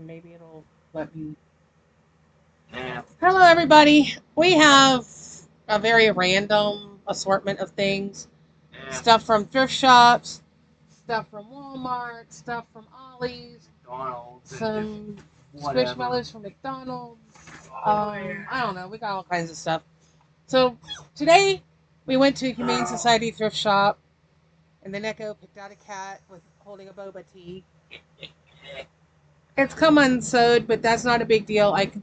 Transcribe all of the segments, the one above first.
Maybe it'll let me. Yeah. Hello, everybody. We have a very random assortment of things. Yeah. Stuff from thrift shops, stuff from Walmart, stuff from Ollie's, McDonald's and just some whatever. squishmallows from McDonald's. Oh yeah. I don't know. We got all kinds of stuff. So today we went to Humane Society Thrift Shop, and then Echo picked out a cat with holding a boba tea. It's come unsewed, but that's not a big deal. I can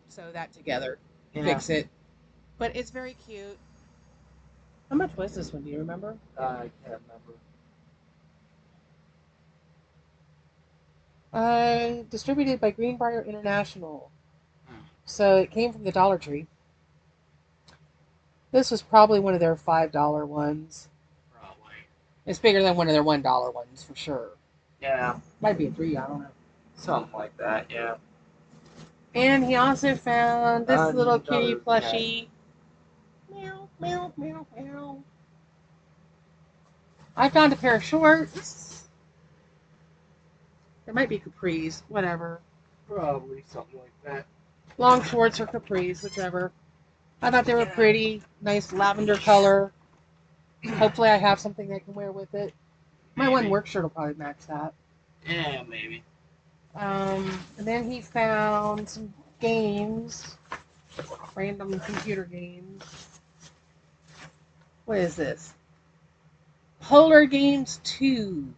sew that together, Yeah. fix it. But it's very cute. How much was this one? Do you remember? I can't remember. Distributed by Greenbrier International. Hmm. So it came from the Dollar Tree. This was probably one of their $5 ones. Probably. It's bigger than one of their $1 ones for sure. Yeah. Might be a 3, I don't know. Something like that. Yeah. And he also found this little kitty Another cat. plushie. Meow, meow, meow, meow. I found a pair of shorts. There might be capris, whatever. Probably something like that. Long shorts or capris, whichever. I thought they were Yeah. pretty. Nice lavender color. Hopefully I have something I can wear with it. My one Maybe. work shirt will probably match that. Yeah, maybe. And then he found some games. Random computer games. What is this? Polar Games 2.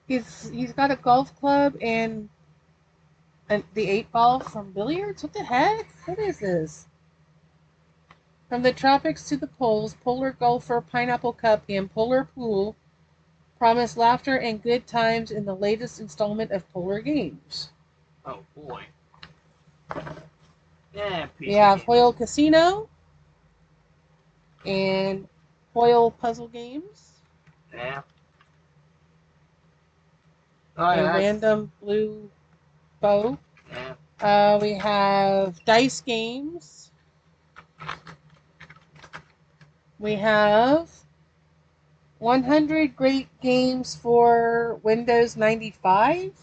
He's got a golf club and the 8 ball from billiards. What the heck? What is this? From the tropics to the poles, Polar Golfer, Pineapple Cup, and Polar Pool promise laughter and good times in the latest installment of Polar Games. Oh boy. Yeah, We PC have games. Hoyle Casino and Hoyle Puzzle Games. Yeah. Oh A yeah. random blue bow. Yeah. We have dice games. We have 100 great games for Windows 95.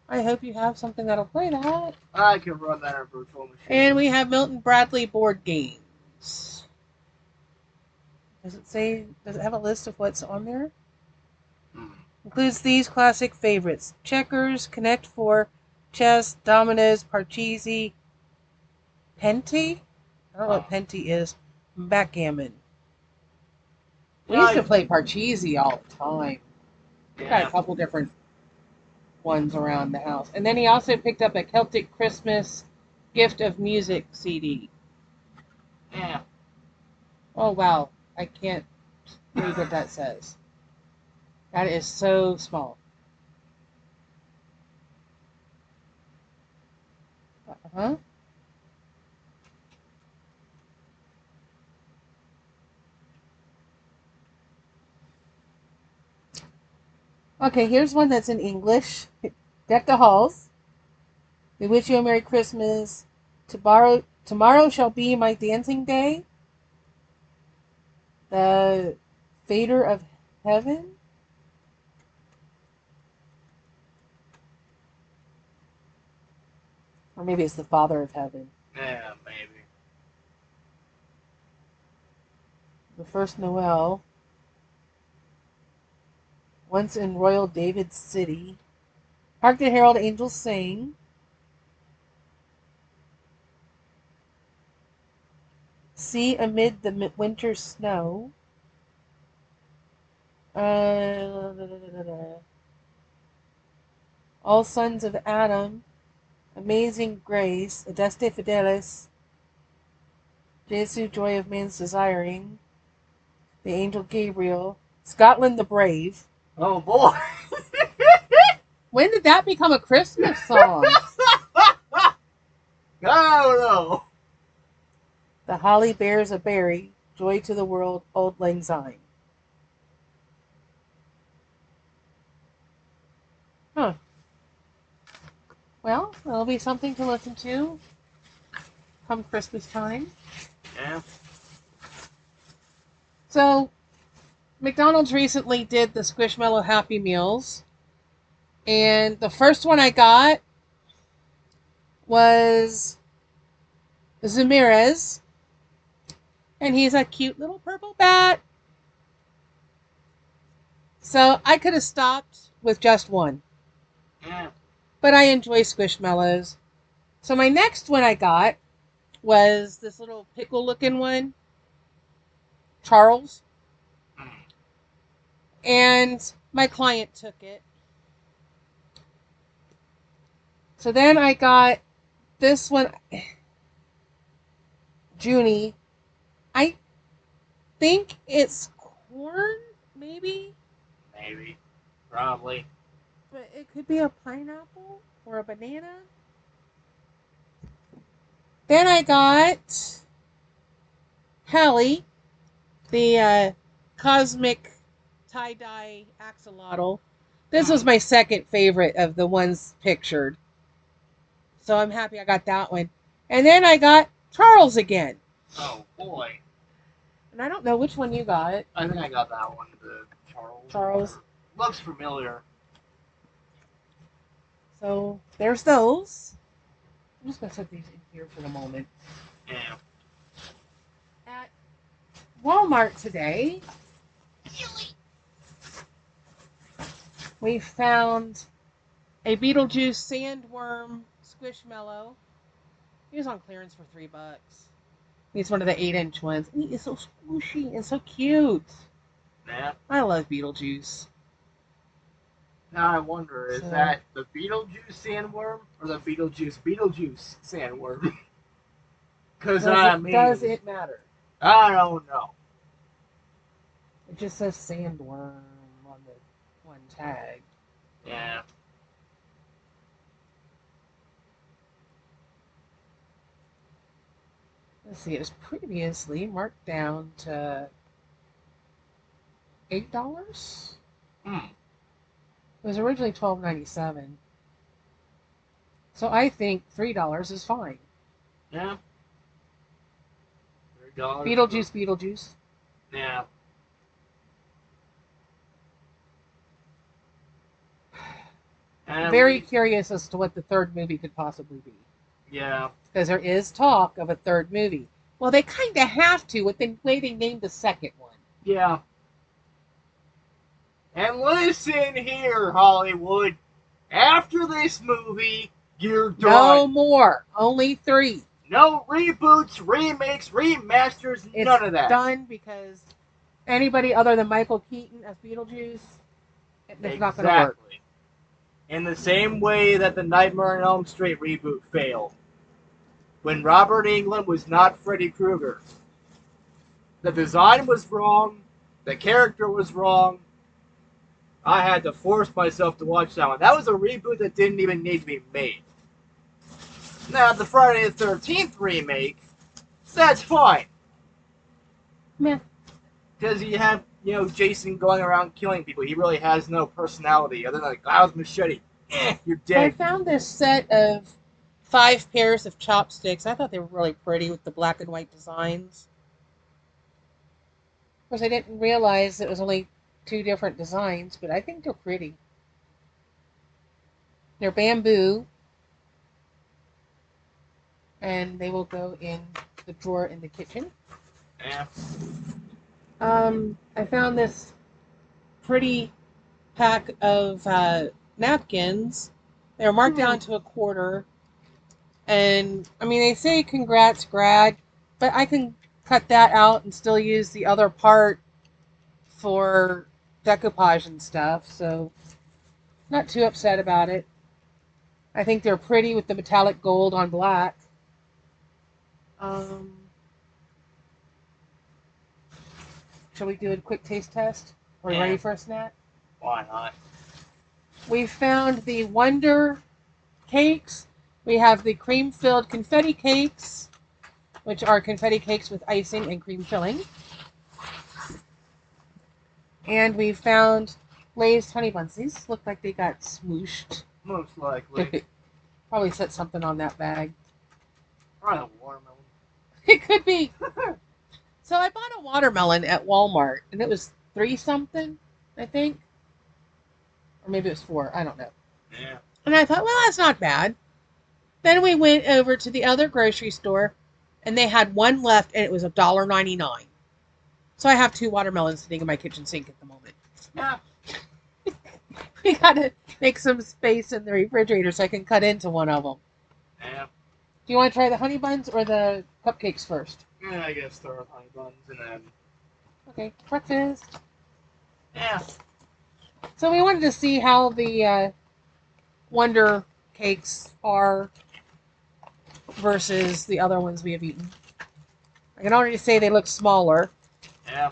I hope you have something that'll play that. I can run that on a virtual machine. And we have Milton Bradley board games. Does it have a list of what's on there? Hmm. Includes these classic favorites: checkers, Connect 4, chess, dominoes, parcheesi, Penty? I don't know what Penty is. Backgammon. We used to Yeah. play Parcheesi all the time. We got a Yeah. couple different ones around the house. And then he also picked up a Celtic Christmas Gift of Music CD. Yeah. Oh, wow. I can't read what that says. That is so small. Uh-huh. Okay, here's one that's in English. Deck the halls. We wish you a Merry Christmas. Tomorrow shall be my dancing day. The Fader of Heaven. Or maybe it's the Father of Heaven. Yeah, maybe. The First Noel. Once in Royal David City. Hark the Herald Angels Sing. See amid the winter snow. Da, da, da. All Sons of Adam. Amazing Grace. Adeste Fidelis. Jesu, Joy of Man's Desiring. The Angel Gabriel. Scotland the Brave. Oh boy. When did that become a Christmas song? I don't know. The Holly Bears a Berry. Joy to the World. Old Lang Syne. Huh. Well, that'll be something to listen to come Christmas time. Yeah. So, McDonald's recently did the Squishmallow Happy Meals, and the first one I got was Zamirez, and he's a cute little purple bat. So I could have stopped with just one, Yeah. but I enjoy Squishmallows. So my next one I got was this little pickle looking one, Charles, Mm. and my client took it. So then I got this one, Junie. I think it's corn, maybe, Maybe. Probably. but it could be a pineapple or a banana. Then I got Hallie, the cosmic tie-dye axolotl. This was Mm. my second favorite of the ones pictured. So I'm happy I got that one. And then I got Charles again. Oh boy. And I don't know which one you got. I think I got that one. The Charles. Charles. Looks familiar. So there's those. I'm just going to set these in here for the moment. Yeah. At Wal-Mart today, we found a Beetlejuice sandworm squishmallow. He was on clearance for $3. He's one of the 8-inch ones. And he is so squishy and so cute. Yeah. I love Beetlejuice. Now I wonder, is So- that the Beetlejuice sandworm or the Beetlejuice sandworm? Because Does it matter? I don't know. It just says sandworm on the one tag. Yeah. Let's see, it was previously marked down to $8. Hmm. It was originally $12.97. So I think $3 is fine. Yeah. $3. Beetlejuice. Yeah. And Very curious as to what the third movie could possibly be. Yeah. Because there is talk of a third movie. Well, they kind of have to with the way they named the second one. Yeah. And listen here, Hollywood. After this movie, you're done. No more. Only 3. No reboots, remakes, remasters, It's none of that. done because anybody other than Michael Keaton as Beetlejuice, it's not going to work. In the same way that the Nightmare on Elm Street reboot failed. When Robert Englund was not Freddy Krueger. The design was wrong. The character was wrong. I had to force myself to watch that one. That was a reboot that didn't even need to be made. Now, the Friday the 13th remake, that's fine. Meh. Because you have, Jason going around killing people. He really has no personality other than a guy with a machete. You're So I dead. found this set of 5 pairs of chopsticks. I thought they were really pretty with the black and white designs. Of course, I didn't realize it was only 2 different designs, but I think they're pretty. They're bamboo, and they will go in the drawer in the kitchen. Yeah. I found this pretty pack of napkins. They were marked down to $0.25. And, I mean, they say congrats, grad, but I can cut that out and still use the other part for decoupage and stuff, so not too upset about it. I think they're pretty with the metallic gold on black. Shall we do a quick taste test? Are we Yeah. ready for a snack? Why not? We found the Wonder cakes. We have the cream-filled confetti cakes, which are confetti cakes with icing and cream filling. And we found Glazed honey buns. These look like they got smooshed. Most likely. Probably set something on that bag. Probably a watermelon. It could be. So I bought a watermelon at Walmart, and it was 3 something, I think. Or maybe it was 4. I don't know. Yeah. And I thought, well, that's not bad. Then we went over to the other grocery store, and they had one left, and it was $1.99. So I have 2 watermelons sitting in my kitchen sink at the moment. Yeah. We gotta make some space in the refrigerator so I can cut into one of them. Yeah. Do you want to try the honey buns or the cupcakes first? Yeah, I guess start with honey buns and then. Okay, breakfast. Yeah. So we wanted to see how the Wonder cakes are versus the other ones we have eaten. I can already say they look smaller. Yeah.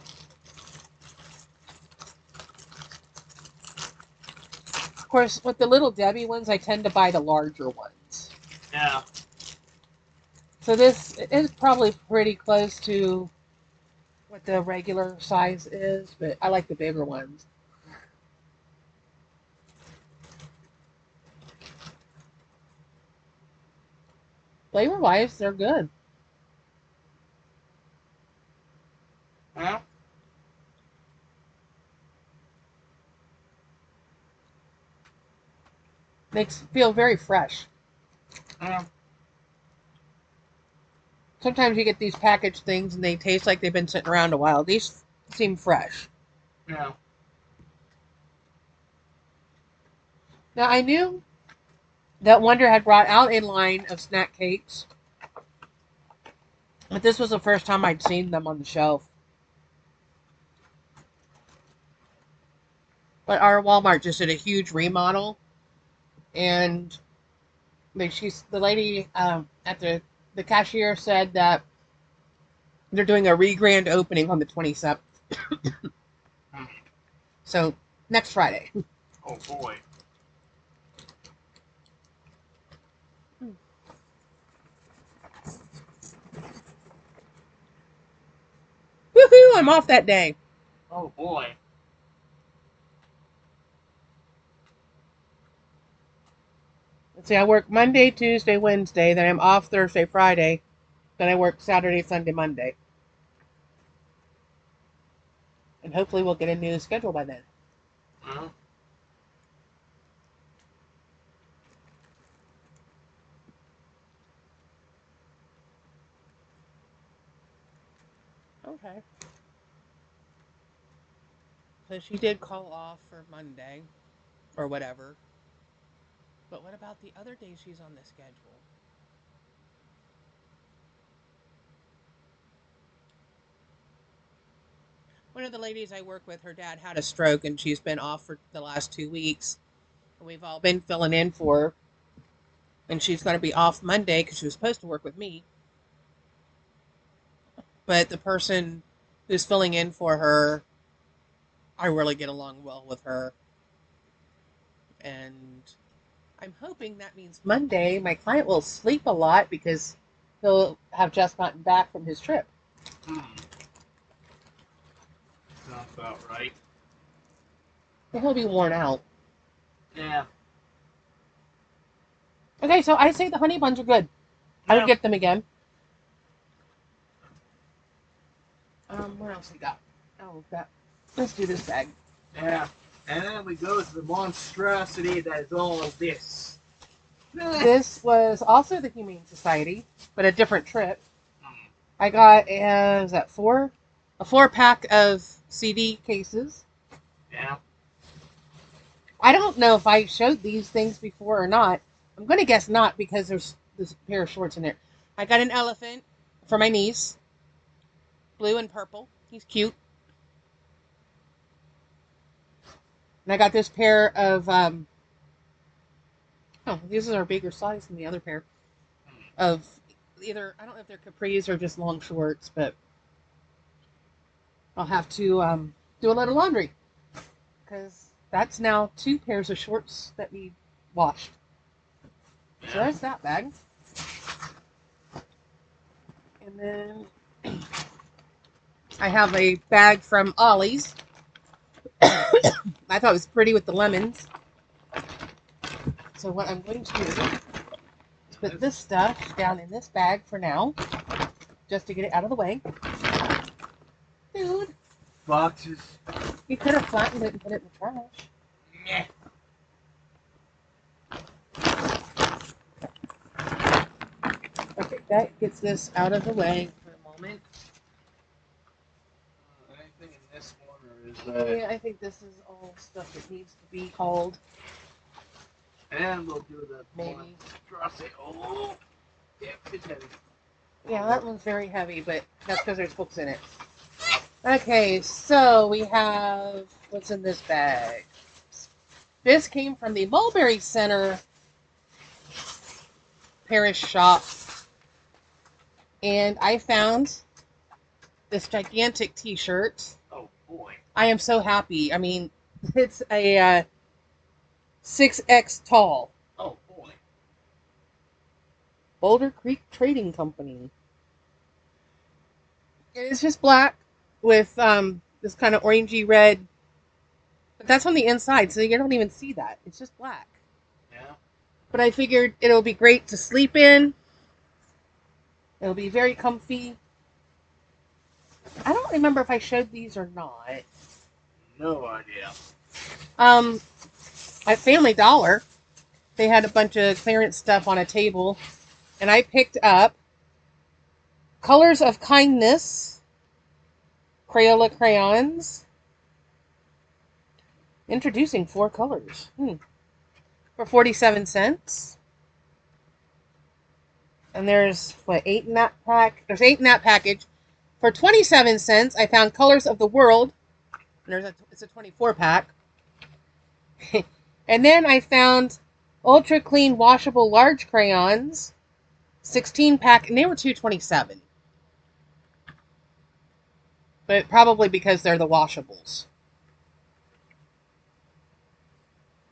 Of course, with the Little Debbie ones, I tend to buy the larger ones. Yeah. So this is probably pretty close to what the regular size is, but I like the bigger ones. Flavor-wise, they're good. Yeah. They feel very fresh. Yeah. Sometimes you get these packaged things and they taste like they've been sitting around a while. These seem fresh. Yeah. Now, I knew that Wonder had brought out a line of snack cakes, but this was the first time I'd seen them on the shelf. But our Walmart just did a huge remodel, and the lady at the cashier said that they're doing a re-grand opening on the 27th. So next Friday. Oh boy. Woohoo! I'm off that day. Oh boy. Let's see, I work Monday, Tuesday, Wednesday, then I'm off Thursday, Friday, then I work Saturday, Sunday, Monday. And hopefully we'll get a new schedule by then. Uh-huh. Okay. So she did call off for Monday or whatever. But what about the other days she's on the schedule? One of the ladies I work with, her dad had a stroke and she's been off for the last 2 weeks. And we've all been filling in for her. And she's going to be off Monday because she was supposed to work with me. But the person who's filling in for her, I really get along well with her. And I'm hoping that means Monday my client will sleep a lot because he'll have just gotten back from his trip. Sounds about right. So he'll be worn out. Yeah. Okay, so I say the honey buns are good. I would get them again. What else we got? Oh, let's do this bag. Yeah. And then we go to the monstrosity that is all of this. This was also the Humane Society, but a different trip. I got was that a 4-pack of CD cases. Yeah. I don't know if I showed these things before or not. I'm going to guess not because there's this pair of shorts in there. I got an elephant for my niece. Blue and purple. He's cute. And I got this pair of, these are a bigger size than the other pair. Of either, I don't know if they're capris or just long shorts, but I'll have to do a load of laundry. Because that's now 2 pairs of shorts that need washed. So there's that bag. And then I have a bag from Ollie's. I thought it was pretty with the lemons. So what I'm going to do is put this stuff down in this bag for now, just to get it out of the way. Dude. Boxes. You could have flattened it and put it in the trash. Meh. Okay, that gets this out of the way for a moment. Anything in this corner is that. Yeah, I think this is all stuff that needs to be hauled. And we'll do the Maybe. monstrosity. Oh, yeah, it's heavy. Yeah, that one's very heavy, but that's because there's books in it. Okay, so we have what's in this bag. This came from the Mulberry Center Parish shop, and I found this gigantic T-shirt. Oh boy! I am so happy. I mean, it's a 6X tall. Oh boy! Boulder Creek Trading Company. It's just black with this kind of orangey red, but that's on the inside, so you don't even see that. It's just black. Yeah. But I figured it'll be great to sleep in. It'll be very comfy. I don't remember if I showed these or not. No idea. At Family Dollar, they had a bunch of clearance stuff on a table, and I picked up Colors of Kindness Crayola crayons. Introducing 4 colors. For 47 cents. And there's, what, 8 in that pack? There's 8 in that package. For 27 cents, I found Colors of the World. And it's a 24 pack. And then I found Ultra Clean Washable Large Crayons. 16 pack, and they were $2.27. But probably because they're the washables.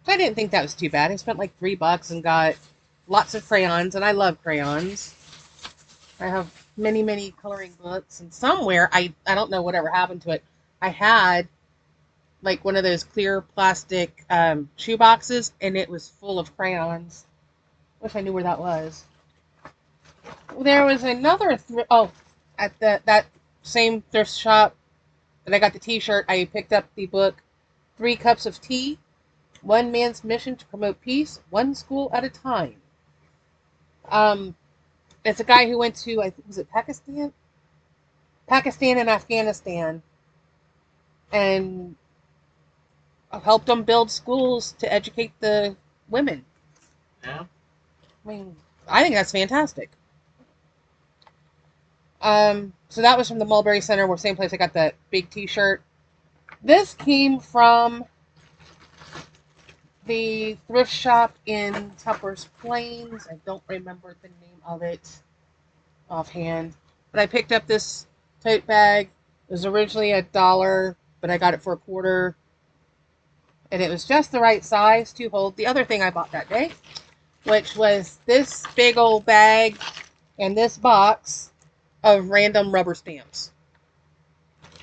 I didn't think that was too bad. I spent like $3 and got lots of crayons, and I love crayons. I have many, many coloring books, and somewhere, I don't know whatever happened to it, I had like one of those clear plastic shoe boxes, and it was full of crayons. Wish I knew where that was. There was another, at that same thrift shop that I got the t-shirt, I picked up the book, 3 Cups of Tea, One Man's Mission to Promote Peace, One School at a Time. It's a guy who went to, I think, was it Pakistan? Pakistan and Afghanistan. And helped them build schools to educate the women. Yeah. I mean, I think that's fantastic. So that was from the Mulberry Center, where same place I got that big t-shirt. This came from the thrift shop in Tupper's Plains. I don't remember the name of it offhand. But I picked up this tote bag. It was originally $1, but I got it for $0.25. And it was just the right size to hold the other thing I bought that day, which was this big old bag and this box of random rubber stamps.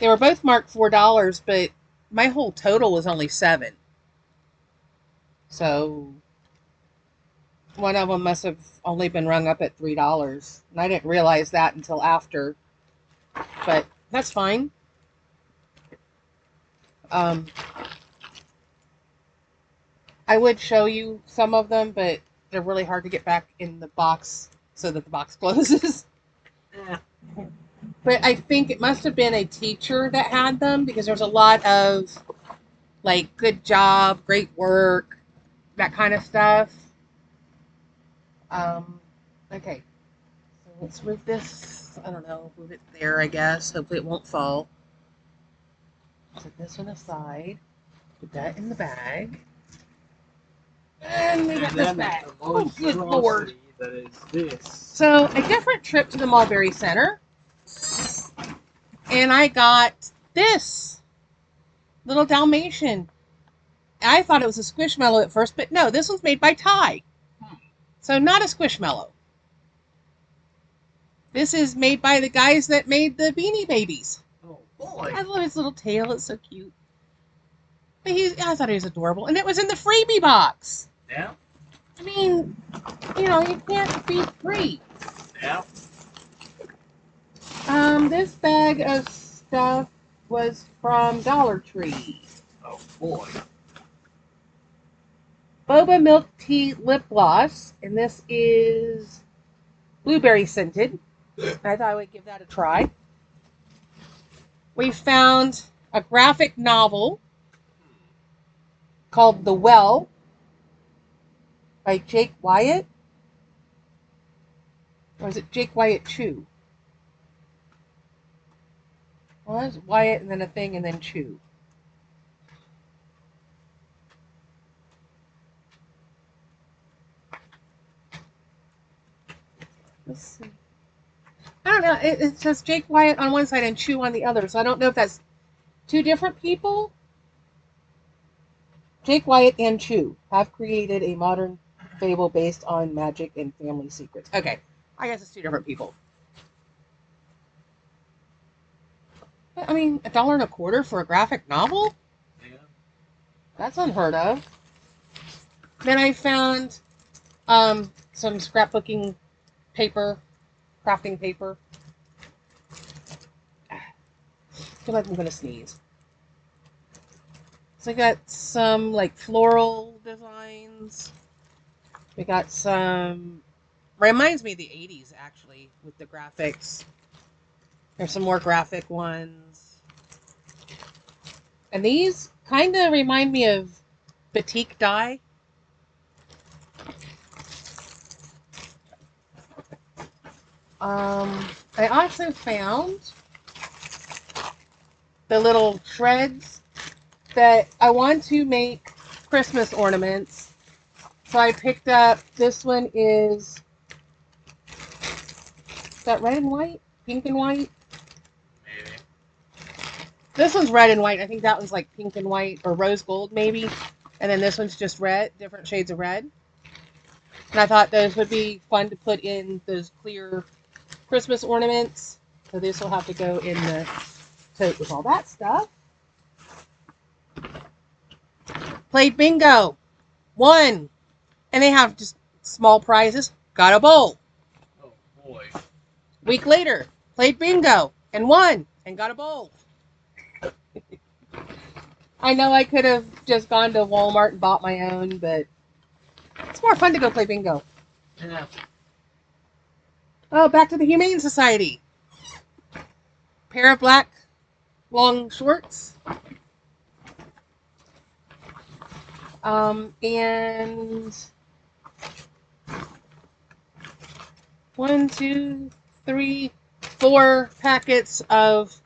They were both marked $4, but my whole total was only $7. So one of them must have only been rung up at $3, and I didn't realize that until after. But that's fine. I would show you some of them, but they're really hard to get back in the box so that the box closes. Yeah. But I think it must have been a teacher that had them, because there's a lot of like good job, great work, that kind of stuff. Okay. So let's move this. I don't know, move it there, I guess. Hopefully it won't fall. Set this one aside. Put that in the bag. And we got this bag. Oh, good Lord. That is this. So, a different trip to the Mulberry Center. And I got this little Dalmatian. I thought it was a Squishmallow at first, but no, this one's made by Ty. So, not a Squishmallow. This is made by the guys that made the Beanie Babies. Oh, boy. I love his little tail. It's so cute. But I thought he was adorable. And it was in the freebie box. Yeah. I mean, you can't be free. Yeah. This bag of stuff was from Dollar Tree. Oh boy. Boba Milk Tea Lip Gloss, and this is blueberry scented. I thought I would give that a try. We found a graphic novel called The Well by Jake Wyatt. Or is it Jake Wyatt Chew? Well, it's Wyatt and then a thing and then Chew. Let's see. I don't know. It says Jake Wyatt on one side and Chew on the other, so I don't know if that's two different people. Jake Wyatt and Chew have created a modern fable based on magic and family secrets. Okay, I guess it's two different people. I mean, $1.25 for a graphic novel? Yeah. That's unheard of. Then I found some scrapbooking paper, crafting paper. I feel like I'm gonna sneeze. So I got some like floral designs. We got some, reminds me of the 80s actually with the graphics. There's some more graphic ones. And these kind of remind me of batik dye. I also found the little shreds that I want to make Christmas ornaments. So I picked up, this one is that red and white? Pink and white? Maybe. This one's red and white. I think that one's like pink and white or rose gold maybe. And then this one's just red, different shades of red. And I thought those would be fun to put in those clear Christmas ornaments. So this will have to go in the tote with all that stuff. Played bingo. Won. And they have just small prizes. Got a bowl. Oh boy. Week later, played bingo and won and got a bowl. I know I could have just gone to Wal-Mart and bought my own, but it's more fun to go play bingo. Yeah. Oh, back to the Humane Society. Pair of black long shorts. And 1, 2, 3, 4 packets of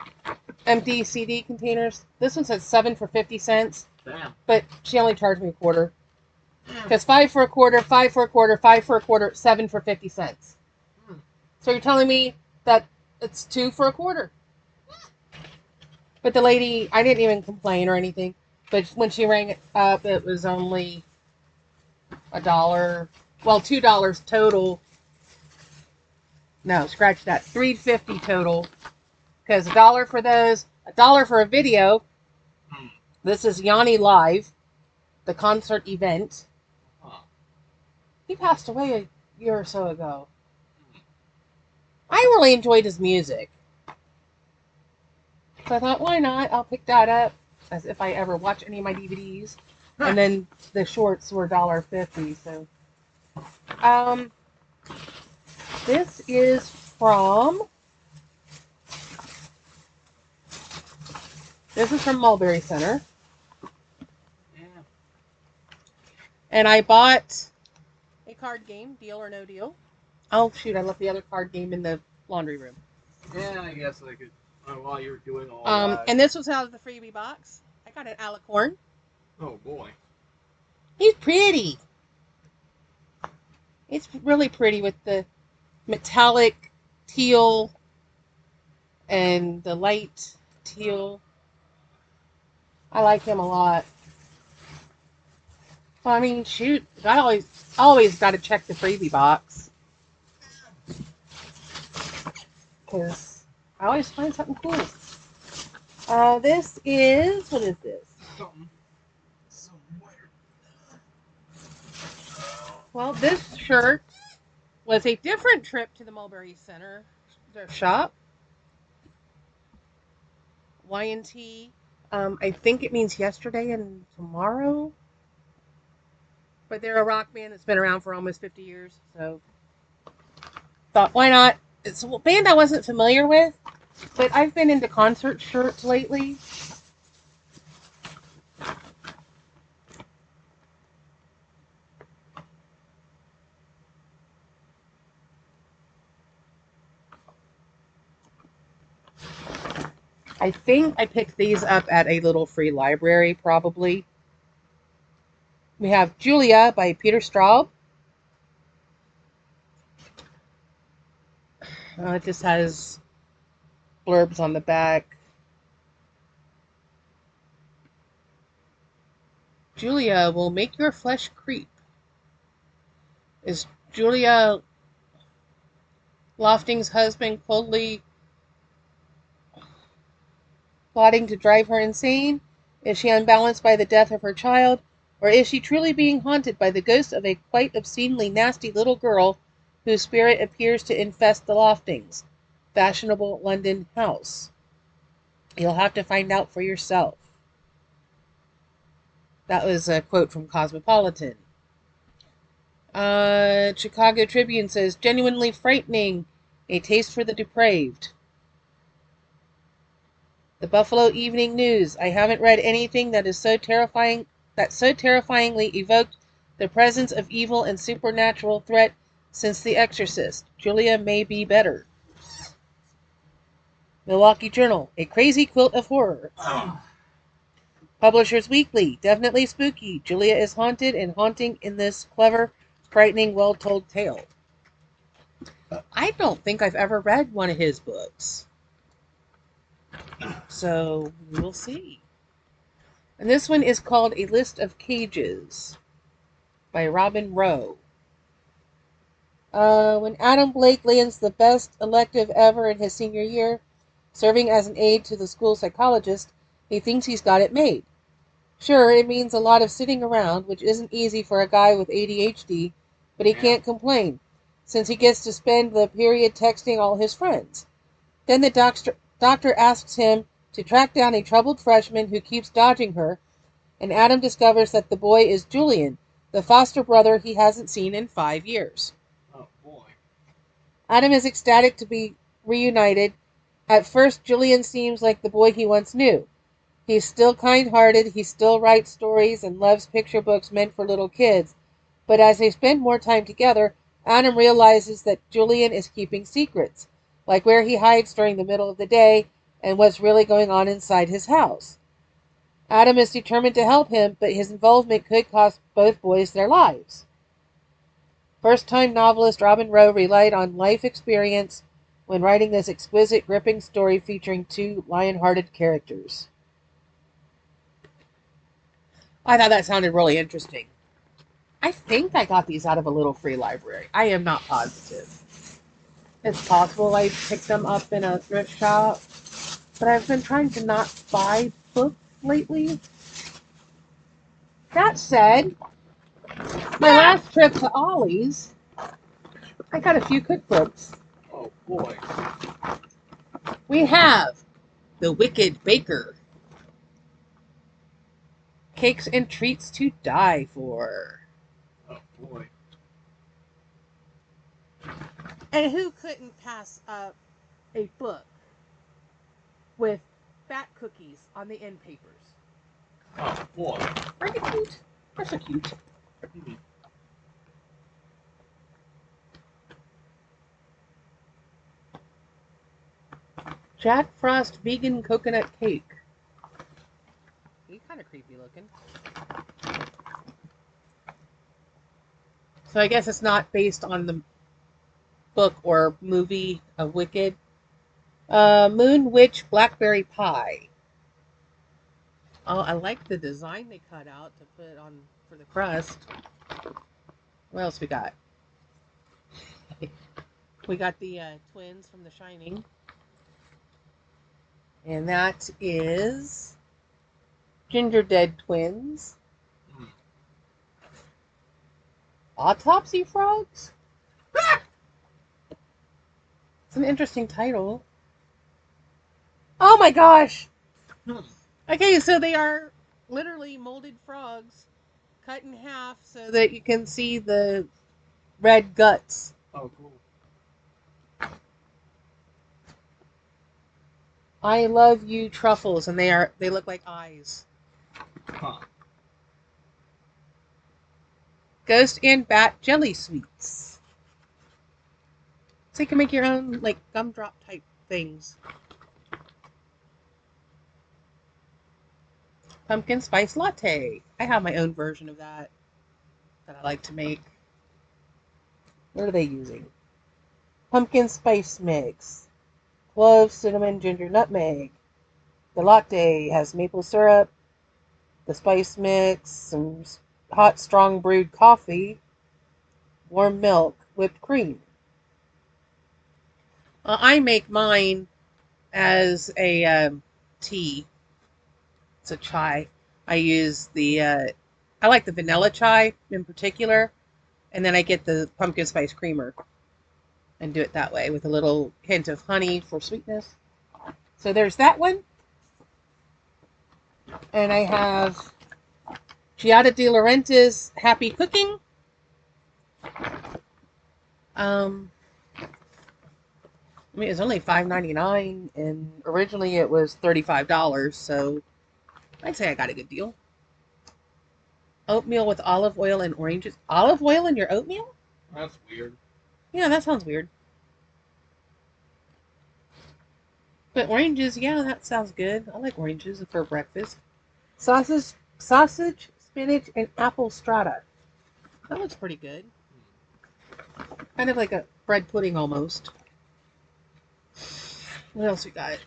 empty CD containers. This one says 7 for 50 cents. Damn. But she only charged me a quarter. Because 5 for a quarter, 5 for a quarter, 5 for a quarter, 7 for 50 cents. So you're telling me that it's 2 for a quarter. But the lady, I didn't even complain or anything. But when she rang it up, it was only $1. Well, $2 total. No, scratch that. $3.50 total. Because $1 for those, $1 for a video. This is Yanni Live, the concert event. He passed away a year or so ago. I really enjoyed his music. So I thought, why not? I'll pick that up as if I ever watch any of my DVDs. And then the shorts were $1.50. So, this is from Mulberry Center. Yeah. And I bought a card game, Deal or No Deal. Oh, shoot, I left the other card game in the laundry room. Yeah, I guess I could, while you were doing all that. And this was out of the freebie box. I got an alicorn. Oh boy. He's pretty. It's really pretty with the metallic teal and the light teal. I like him a lot. Well, I mean, shoot, I always got to check the freebie box because I always find something cool. This is, what is this? Something. Some weird. Well, this shirt was a different trip to the Mulberry Center, their shop. Y&T. I think it means yesterday and tomorrow. But they're a rock band that's been around for almost 50 years. So thought, why not? It's a band I wasn't familiar with, but I've been into concert shirts lately. I think I picked these up at a little free library, probably. We have Julia by Peter Straub. It just has blurbs on the back. Julia will make your flesh creep. Is Julia Lofting's husband coldly plotting to drive her insane? Is she unbalanced by the death of her child? Or is she truly being haunted by the ghost of a quite obscenely nasty little girl whose spirit appears to infest the Loftings' fashionable London house? You'll have to find out for yourself. That was a quote from Cosmopolitan. Chicago Tribune says, genuinely frightening, a taste for the depraved. The Buffalo Evening News, I haven't read anything that so terrifyingly evoked the presence of evil and supernatural threat since The Exorcist. Julia may be better. Milwaukee Journal, a crazy quilt of horror. Publishers Weekly, definitely spooky. Julia is haunted and haunting in this clever, frightening, well-told tale. I don't think I've ever read one of his books. So, we'll see. And this one is called A List of Cages by Robin Rowe. When Adam Blake lands the best elective ever in his senior year, serving as an aide to the school psychologist, he thinks he's got it made. Sure, it means a lot of sitting around, which isn't easy for a guy with ADHD, but he can't complain, since he gets to spend the period texting all his friends. Then the doctor asks him to track down a troubled freshman who keeps dodging her, and Adam discovers that the boy is Julian, the foster brother he hasn't seen in 5 years. Oh, boy. Adam is ecstatic to be reunited. At first, Julian seems like the boy he once knew. He's still kind-hearted, he still writes stories and loves picture books meant for little kids. But as they spend more time together, Adam realizes that Julian is keeping secrets, like where he hides during the middle of the day and what's really going on inside his house. Adam is determined to help him, but his involvement could cost both boys their lives. First-time novelist Robin Rowe relied on life experience when writing this exquisite, gripping story featuring two lion-hearted characters. I thought that sounded really interesting. I think I got these out of a little free library. I am not positive. It's possible I picked them up in a thrift shop, but I've been trying to not buy books lately. That said, my last trip to Ollie's, I got a few cookbooks. Oh, boy. We have The Wicked Baker. Cakes and treats to die for. Oh, boy. And who couldn't pass up a book with fat cookies on the end papers? Oh, boy. Aren't they cute? They're so cute. Jack Frost Vegan Coconut Cake. He's kind of creepy looking. So I guess it's not based on the book or movie of Wicked. Moon Witch Blackberry Pie. Oh, I like the design they cut out to put on for the crust. What else we got? We got the twins from The Shining. And that is Ginger Dead Twins. Autopsy Frogs? It's an interesting title. Oh my gosh! Hmm. Okay, so they are literally molded frogs cut in half so that you can see the red guts. Oh, cool. I love you truffles, and they look like eyes. Huh. Ghost and bat jelly sweets. So you can make your own like gumdrop type things. Pumpkin spice latte. I have my own version of that I like to make. What are they using? Pumpkin spice mix. Cloves, cinnamon, ginger, nutmeg. The latte has maple syrup, the spice mix, some hot strong brewed coffee, warm milk, whipped cream. I make mine as a tea. It's a chai. I use I like the vanilla chai in particular, and then I get the pumpkin spice creamer and do it that way with a little hint of honey for sweetness. So there's that one, and I have Giada De Laurentiis Happy Cooking. Um, I mean, it's only $5.99, and originally it was $35, so I'd say I got a good deal. Oatmeal with olive oil and oranges. Olive oil in your oatmeal? That's weird. Yeah, that sounds weird. But oranges, yeah, that sounds good. I like oranges for breakfast. Sausage, spinach, and apple strata. That looks pretty good. Kind of like a bread pudding almost. What else we got?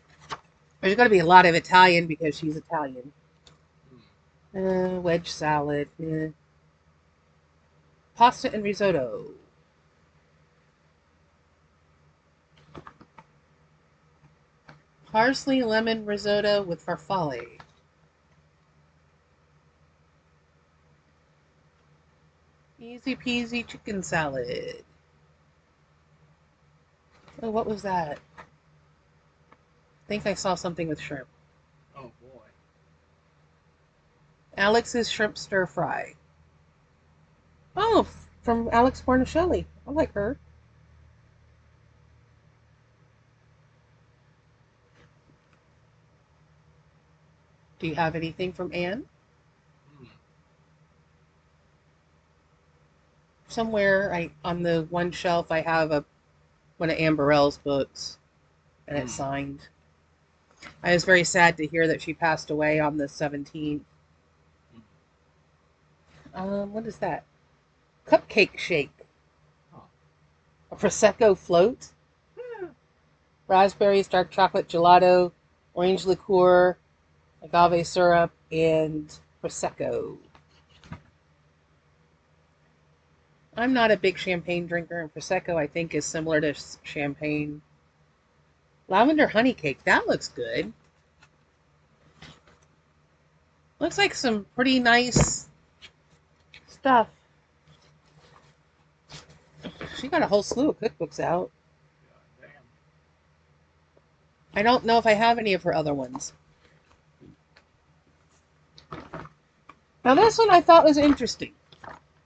There's got to be a lot of Italian because she's Italian. Wedge salad. Pasta and risotto. Parsley lemon risotto with farfalle. Easy peasy chicken salad. Oh, what was that? I think I saw something with shrimp. Oh boy. Alex's shrimp stir fry. Oh, from Alex Fornicelli. I like her. Do you have anything from Anne? Hmm. Somewhere on the one shelf I have one of Anne Burrell's books, and it's Hmm. signed. I was very sad to hear that she passed away on the 17th. What is that? Cupcake shake. Huh. A Prosecco float. Raspberries, dark chocolate gelato, orange liqueur, agave syrup, and Prosecco. I'm not a big champagne drinker, and Prosecco I think is similar to champagne. Lavender honey cake. That looks good. Looks like some pretty nice stuff. She got a whole slew of cookbooks out. God damn. I don't know if I have any of her other ones. Now, this one I thought was interesting.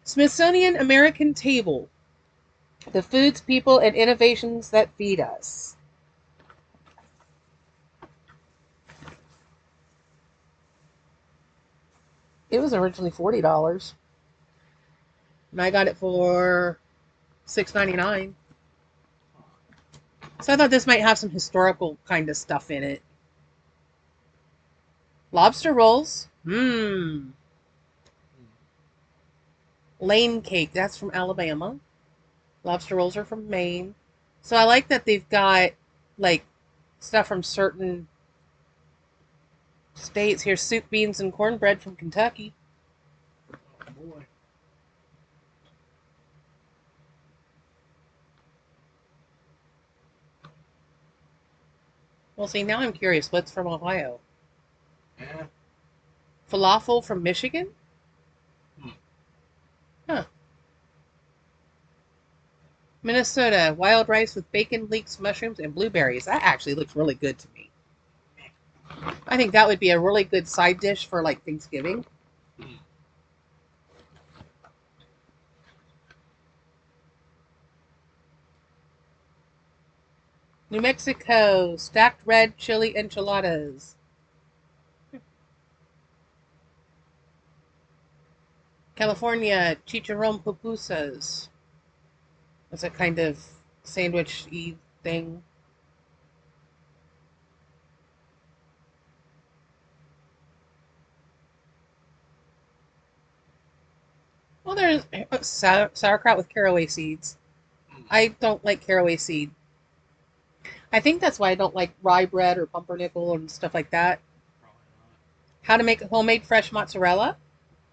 Smithsonian American Table. The foods, people, and innovations that feed us. It was originally $40, and I got it for $6.99. So I thought this might have some historical kind of stuff in it. Lobster rolls. Mmm. Lane cake. That's from Alabama. Lobster rolls are from Maine. So I like that they've got like stuff from certain states. Here's soup, beans, and cornbread from Kentucky. Oh boy. Well, see, now I'm curious. What's from Ohio? Yeah. Falafel from Michigan? Hmm. Huh. Minnesota, wild rice with bacon, leeks, mushrooms, and blueberries. That actually looks really good to me. I think that would be a really good side dish for like Thanksgiving. Hmm. New Mexico, stacked red chili enchiladas. California, chicharron pupusas. That's a kind of sandwich-y thing. Well, there's sauerkraut with caraway seeds. Hmm. I don't like caraway seed. I think that's why I don't like rye bread or pumpernickel and stuff like that. Probably How to make homemade fresh mozzarella.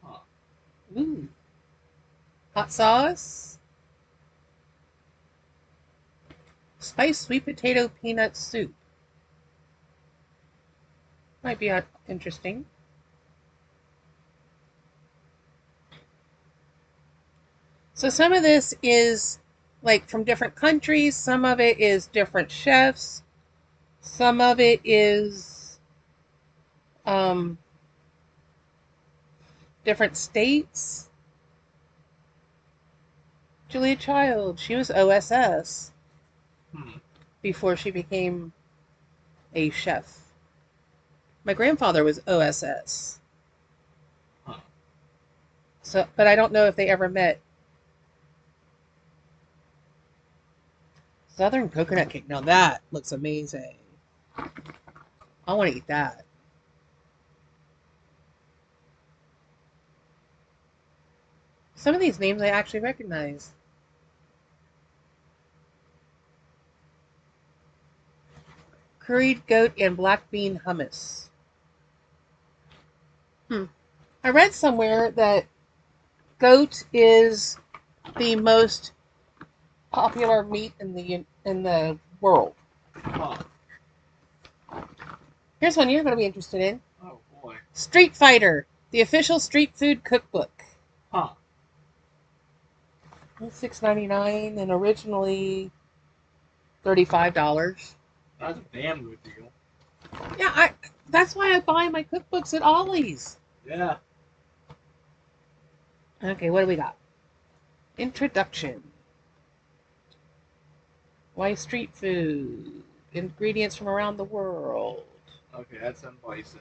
not. Huh. Ooh. Hot sauce. Spiced sweet potato peanut soup. Might be interesting. So some of this is like from different countries. Some of it is different chefs. Some of it is um, different states. Julia Child, she was OSS Hmm. before she became a chef. My grandfather was OSS. Huh. So, but I don't know if they ever met. Southern coconut cake. Now that looks amazing. I want to eat that. Some of these names I actually recognize. Curried goat and black bean hummus. Hmm. I read somewhere that goat is the most popular meat in the world. Huh. Here's one you're going to be interested in. Oh boy. Street Fighter, the official street food cookbook. Huh. $6.99 and originally $35. That's a damn good deal. Yeah, that's why I buy my cookbooks at Ollie's. Yeah. Okay, what do we got? Introduction. Why street food? Ingredients from around the world. Okay, that's some bison,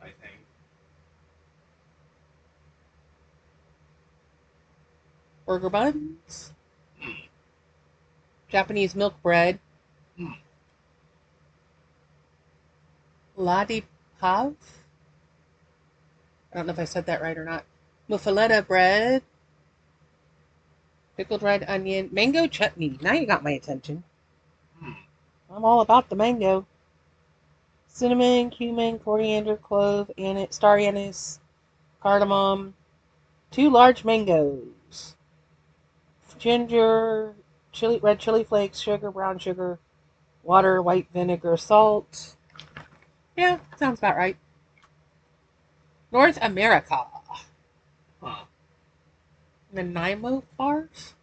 I think. Burger buns. Hmm. Japanese milk bread. Hmm. Ladi pav. I don't know if I said that right or not. Muffaletta bread. Pickled red onion. Mango chutney. Now you got my attention. Hmm. I'm all about the mango. Cinnamon, cumin, coriander, clove, star anise, cardamom. 2 large mangoes. Ginger, red chili flakes, sugar, brown sugar, water, white vinegar, salt. Yeah, sounds about right. North America. Huh. Nanaimo bars?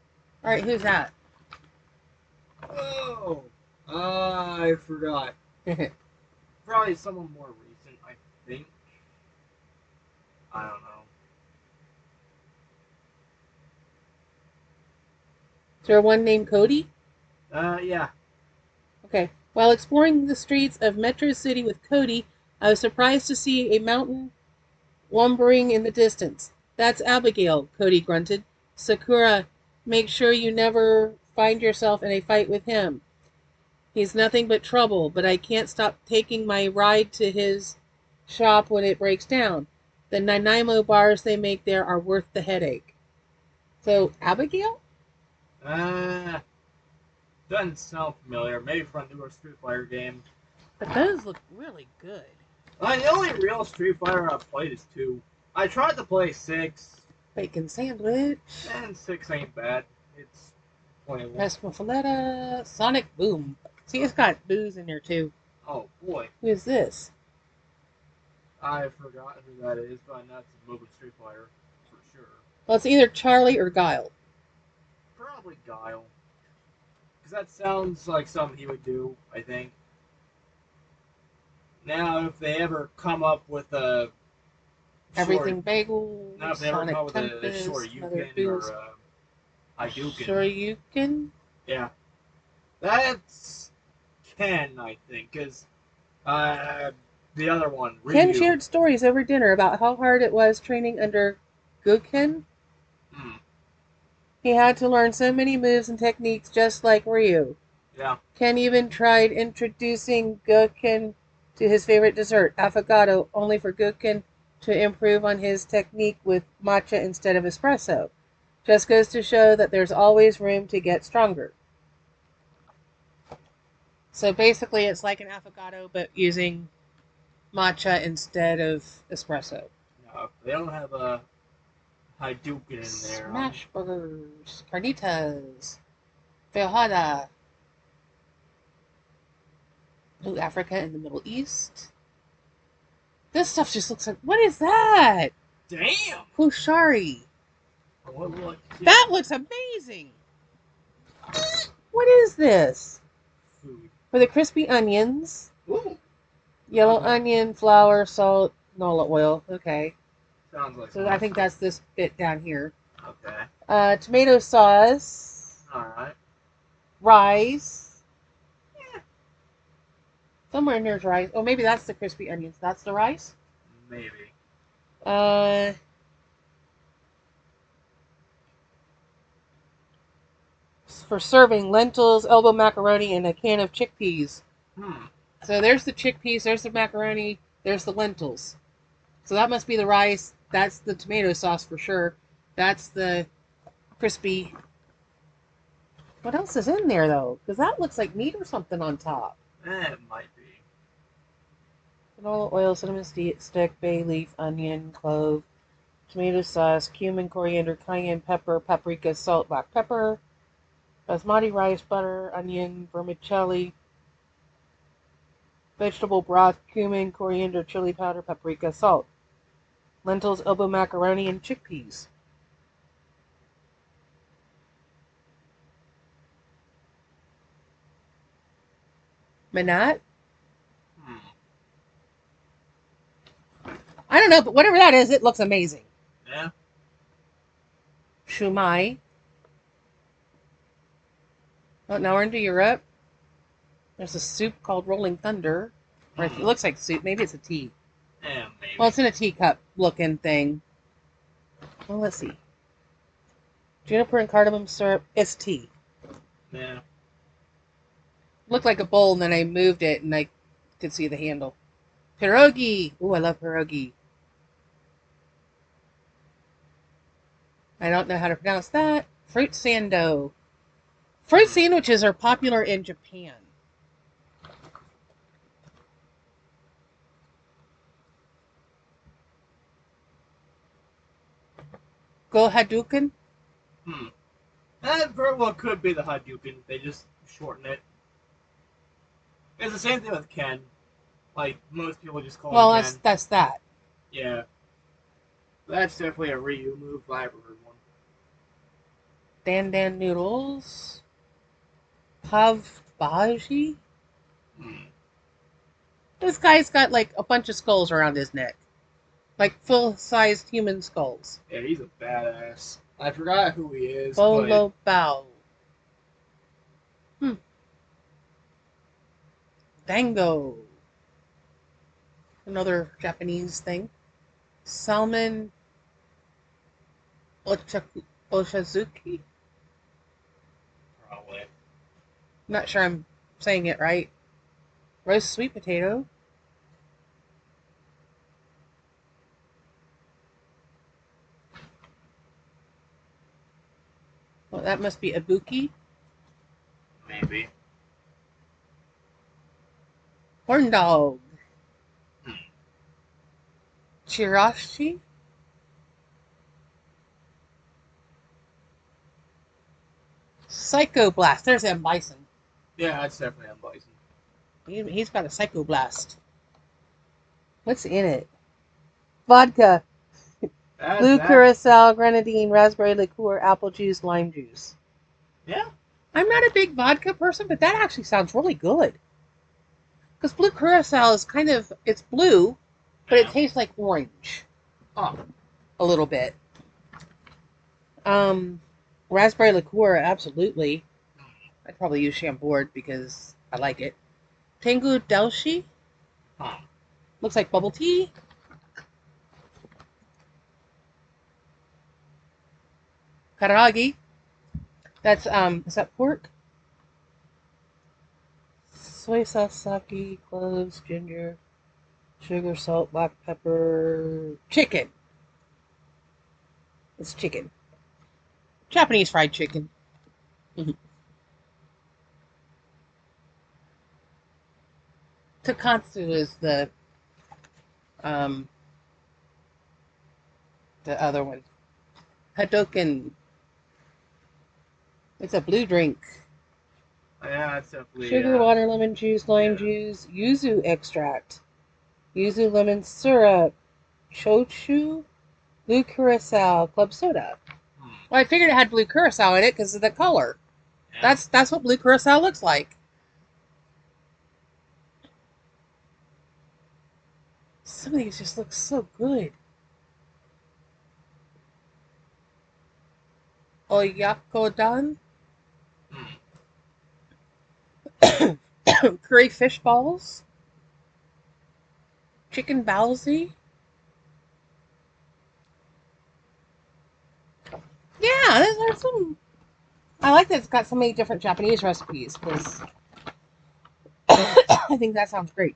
Alright, who's that? Oh. I forgot. Probably someone more recent, I think. I don't know. Is there one named Cody? Yeah. Okay. While exploring the streets of Metro City with Cody, I was surprised to see a mountain lumbering in the distance. That's Abigail, Cody grunted. Sakura, make sure you never find yourself in a fight with him. He's nothing but trouble, but I can't stop taking my ride to his shop when it breaks down. The Nanaimo bars they make there are worth the headache. So, Abigail? Uh, doesn't sound familiar. Maybe from a newer Street Fighter game. But those look really good. The only real Street Fighter I've played is 2. I tried to play 6, Bacon sandwich, and 6 ain't bad. It's playable. Muffaletta, Sonic Boom. See, it's got booze in there too. Oh boy. Who is this? I forgot who that is, but I know it's a movie Street Fighter for sure. Well, it's either Charlie or Guile. Probably Guile. Because that sounds like something he would do, I think. Now, if they ever come up with a Everything short, bagel, now if they ever come Sonic up with a short Tempest, Mother Yukon Goose. or Hadouken, Sure you can. yeah, that's Ken, I think, because the other one, Ken Ryu. shared stories over dinner about how hard it was training under Goken. Hmm. He had to learn so many moves and techniques just like Ryu. Yeah. Ken even tried introducing Goken to his favorite dessert, affogato, only for Goken to improve on his technique with matcha instead of espresso. Just goes to show that there's always room to get stronger. So basically, it's like an affogato, but using matcha instead of espresso. No, they don't have a Hadouken in there. Smash burgers, carnitas, feijoada. Ooh, Africa and the Middle East. This stuff just looks like. What is that? Damn. Hushari. What, That looks amazing. What is this? food? For the crispy onions, Ooh. yellow Okay. onion, flour, salt, canola oil. Okay. Sounds like. So I think that's this bit down here. Okay. Tomato sauce, All right. rice. Somewhere in there's rice. Oh, maybe that's the crispy onions. That's the rice. Maybe. Uh, for serving lentils, elbow macaroni, and a can of chickpeas. Hmm. So there's the chickpeas, there's the macaroni, there's the lentils. So that must be the rice. That's the tomato sauce for sure. That's the crispy. What else is in there though? Because that looks like meat or something on top. It might be. Canola oil, cinnamon stick, bay leaf, onion, clove, tomato sauce, cumin, coriander, cayenne pepper, paprika, salt, black pepper, basmati rice, butter, onion, vermicelli, vegetable broth, cumin, coriander, chili powder, paprika, salt, lentils, elbow macaroni, and chickpeas. Manat? Hmm. I don't know, but whatever that is, it looks amazing. Yeah. Shumai. Oh, now we're into Europe. There's a soup called Rolling Thunder. Or it looks like soup. Maybe it's a tea. Yeah, maybe. Well, it's in a teacup looking thing. Well, let's see. Juniper and cardamom syrup. It's tea. Yeah. Looked like a bowl, and then I moved it, and I could see the handle. Pierogi. Ooh, I love pierogi. I don't know how to pronounce that. Fruit sando. Fruit sandwiches are popular in Japan. Go Hadouken. Hmm. That very well could be the Hadouken. They just shorten it. It's the same thing with Ken. Like most people just call Well, it Ken. that's that. Yeah. That's definitely a Ryu move. I ever heard one. Dan Dan noodles. Pav Baji. Hmm. This guy's got like a bunch of skulls around his neck. Like full-sized human skulls. Yeah, he's a badass. I forgot who he is, Bolo Bao. Dango. Another Japanese thing. Salmon Oshazuki. but probably. Not sure I'm saying it right. Roast sweet potato. Well, that must be Ibuki. Maybe. Corn dog. Hmm. Chirashi. Psycho Blast. There's M. Bison. Yeah, that's definitely M. Bison. He's got a Psycho Blast. What's in it? Vodka. Blue That. curacao, grenadine, raspberry liqueur, apple juice, lime juice. Yeah. I'm not a big vodka person, but that actually sounds really good. Because blue curacao is kind of, it's blue, but it Yeah. tastes like orange Oh, a little bit. Um, Raspberry liqueur, absolutely. I'd probably use Chambord because I like it. Tengu Delshi, huh. looks like bubble tea. Karagi, that's, is that pork? Soy sauce, sake, cloves, ginger, sugar, salt, black pepper, chicken. It's chicken. Japanese fried chicken. Takatsu is um the other one. Hadoken. It's a blue drink. Yeah, it's definitely, Sugar, water, lemon juice, lime juice, yuzu extract, yuzu lemon syrup, chochu, blue curacao, club soda. Well, I figured it had blue curacao in it because of the color. yeah. That's what blue curacao looks like. Some of these just look so good. Oyakodon, curry fish balls, chicken balzi. Yeah, there's some. I like that it's got so many different Japanese recipes because I think that sounds great.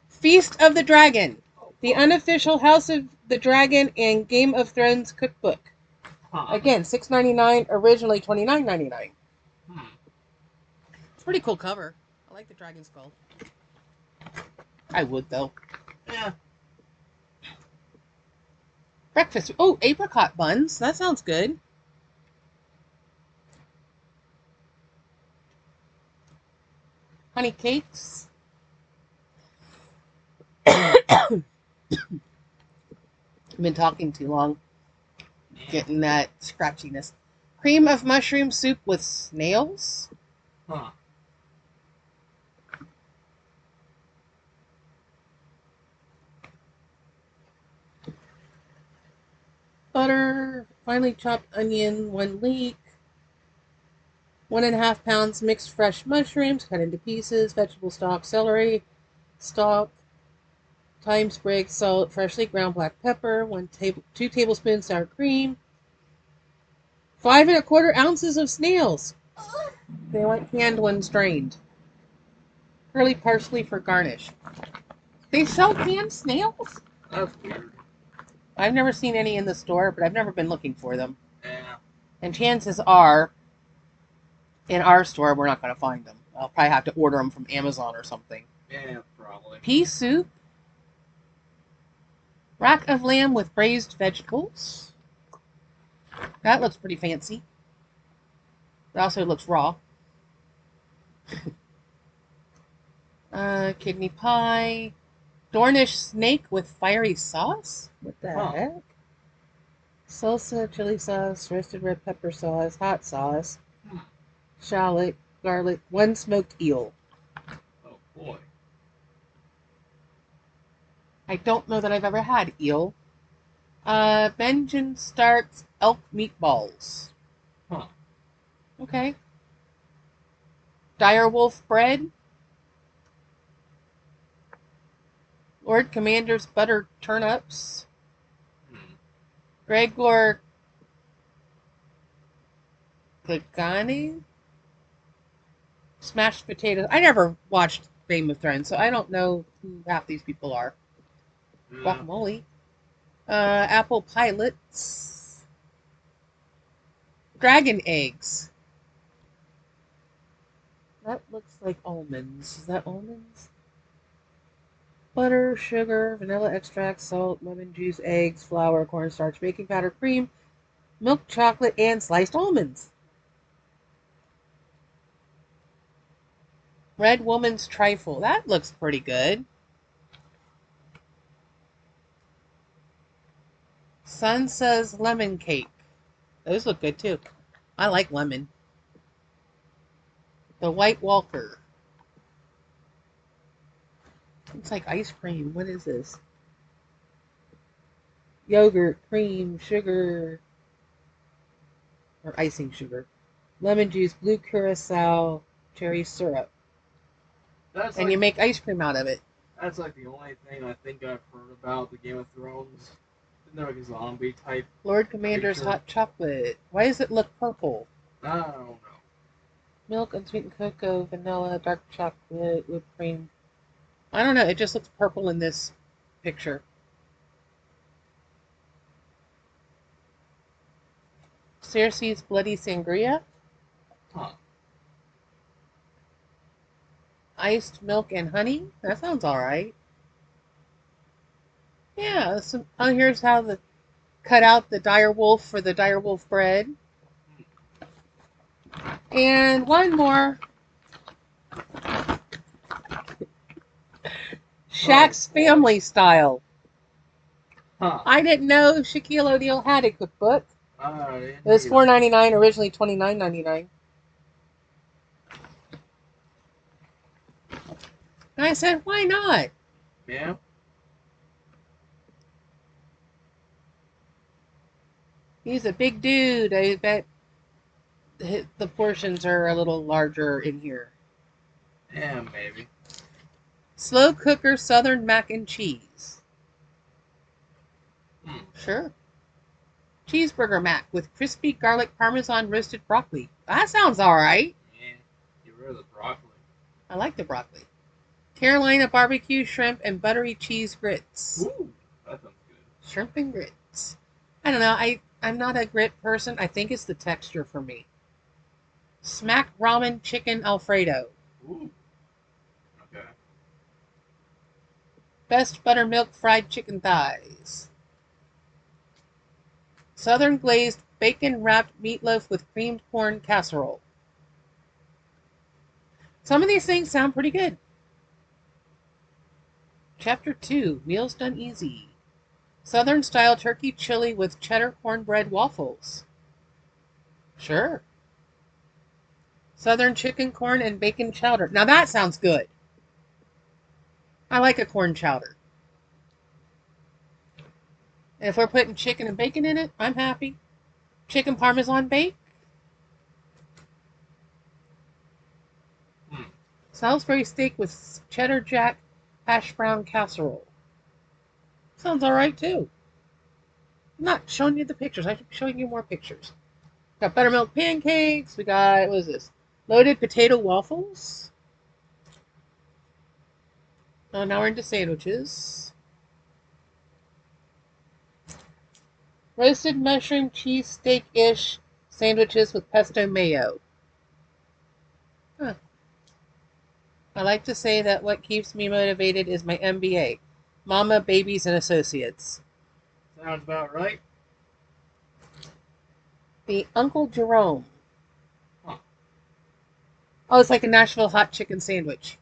Feast of the Dragon, the unofficial House of the Dragon and Game of Thrones cookbook. Huh. Again, $6.99, originally $29.99. Hmm. It's a pretty cool cover. I like the dragon skull. I would though. Yeah. Breakfast. Oh, apricot buns. That sounds good. Honey cakes. I've been talking too long. Getting that scratchiness. Cream of mushroom soup with snails. Huh. Butter. Finely chopped onion, 1 leek. 1.5 pounds mixed fresh mushrooms cut into pieces. Vegetable stock, celery stalk. Thyme sprig, salt, freshly ground black pepper. 2 tablespoons sour cream. 5 1/4 ounces of snails. They want canned when strained. Curly parsley for garnish. They sell canned snails? That's weird. I've never seen any in the store, but I've never been looking for them. Yeah. And chances are, in our store, we're not going to find them. I'll probably have to order them from Amazon or something. Yeah, probably. Pea soup. Rack of lamb with braised vegetables. That looks pretty fancy. It also looks raw. Kidney pie. Dornish snake with fiery sauce? What the heck? Salsa, chili sauce, roasted red pepper sauce, hot sauce, shallot, garlic, 1 smoked eel. Oh boy. I don't know that I've ever had eel. Benjamin Stark's elk meatballs. Huh. Okay. Direwolf bread. Lord Commander's butter turnips. Gregor Gagani. Smashed potatoes. I never watched Game of Thrones, so I don't know who half these people are. Guacamole. Apple pilots. Dragon eggs. That looks like almonds. Is that almonds? Butter, sugar, vanilla extract, salt, lemon juice, eggs, flour, cornstarch, baking powder, cream, milk chocolate, and sliced almonds. Red Woman's Trifle. That looks pretty good. Sun says lemon cake. Those look good too. I like lemon. The White Walker. It's like ice cream. What is this? Yogurt, cream, sugar, or icing sugar, lemon juice, blue curacao, cherry syrup, That's and you like make ice cream out of it. that's like the only thing I think I've heard about the Game of Thrones. Isn't there like a zombie type Lord Commander's creature? hot chocolate. Why does it look purple? I don't know. Milk, unsweetened cocoa, vanilla, dark chocolate, whipped cream. I don't know. It just looks purple in this picture. Cersei's Bloody Sangria. Huh. Iced milk and honey. That sounds alright. Yeah. Oh, here's how to cut out the dire wolf for the dire wolf bread. And one more. Shaq's Family Style. Huh. I didn't know Shaquille O'Neal had a cookbook. It It was $4.99, originally $29.99. And I said, why not? Yeah. He's a big dude. I bet the portions are a little larger in here. Yeah, maybe. Slow cooker Southern mac and cheese. Sure. Cheeseburger mac with crispy garlic parmesan roasted broccoli. That sounds alright. Yeah. Get rid of the broccoli. I like the broccoli. Carolina barbecue shrimp and buttery cheese grits. Ooh, that sounds good. Shrimp and grits. I don't know. I'm not a grit person. I think it's the texture for me. Smack ramen chicken Alfredo. Ooh. Okay. Best buttermilk fried chicken thighs. Southern glazed bacon wrapped meatloaf with creamed corn casserole. Some of these things sound pretty good. Chapter 2 Meals Done Easy. Southern style turkey chili with cheddar cornbread waffles. Sure. Southern chicken corn and bacon chowder. Now that sounds good. I like a corn chowder. And if we're putting chicken and bacon in it, I'm happy. Chicken parmesan bake. Salisbury steak with cheddar jack hash brown casserole. Sounds alright too. I'm not showing you the pictures. I should be showing you more pictures. Got buttermilk pancakes. We got, what is this? Loaded potato waffles. Oh, now we're into sandwiches. Roasted mushroom cheese steak-ish sandwiches with pesto mayo. Huh. I like to say that what keeps me motivated is my MBA. Mama, Babies, and Associates. Sounds about right. The Uncle Jerome. Huh. Oh, it's like a Nashville hot chicken sandwich.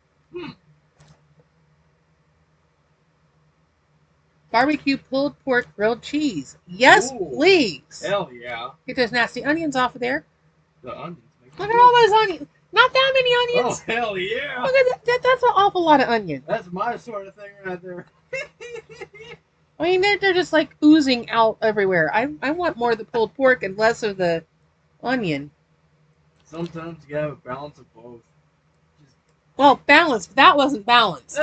Barbecue pulled pork grilled cheese. Yes, Ooh, please. Hell yeah. Get those nasty onions off of there. The onions make Look at all those onions. Not that many onions. Oh, hell yeah. Look at that. That's an awful lot of onion. That's my sort of thing right there. I mean, they're just like oozing out everywhere. I want more of the pulled pork and less of the onion. Sometimes you gotta have a balance of both. Well, balanced. That wasn't balanced.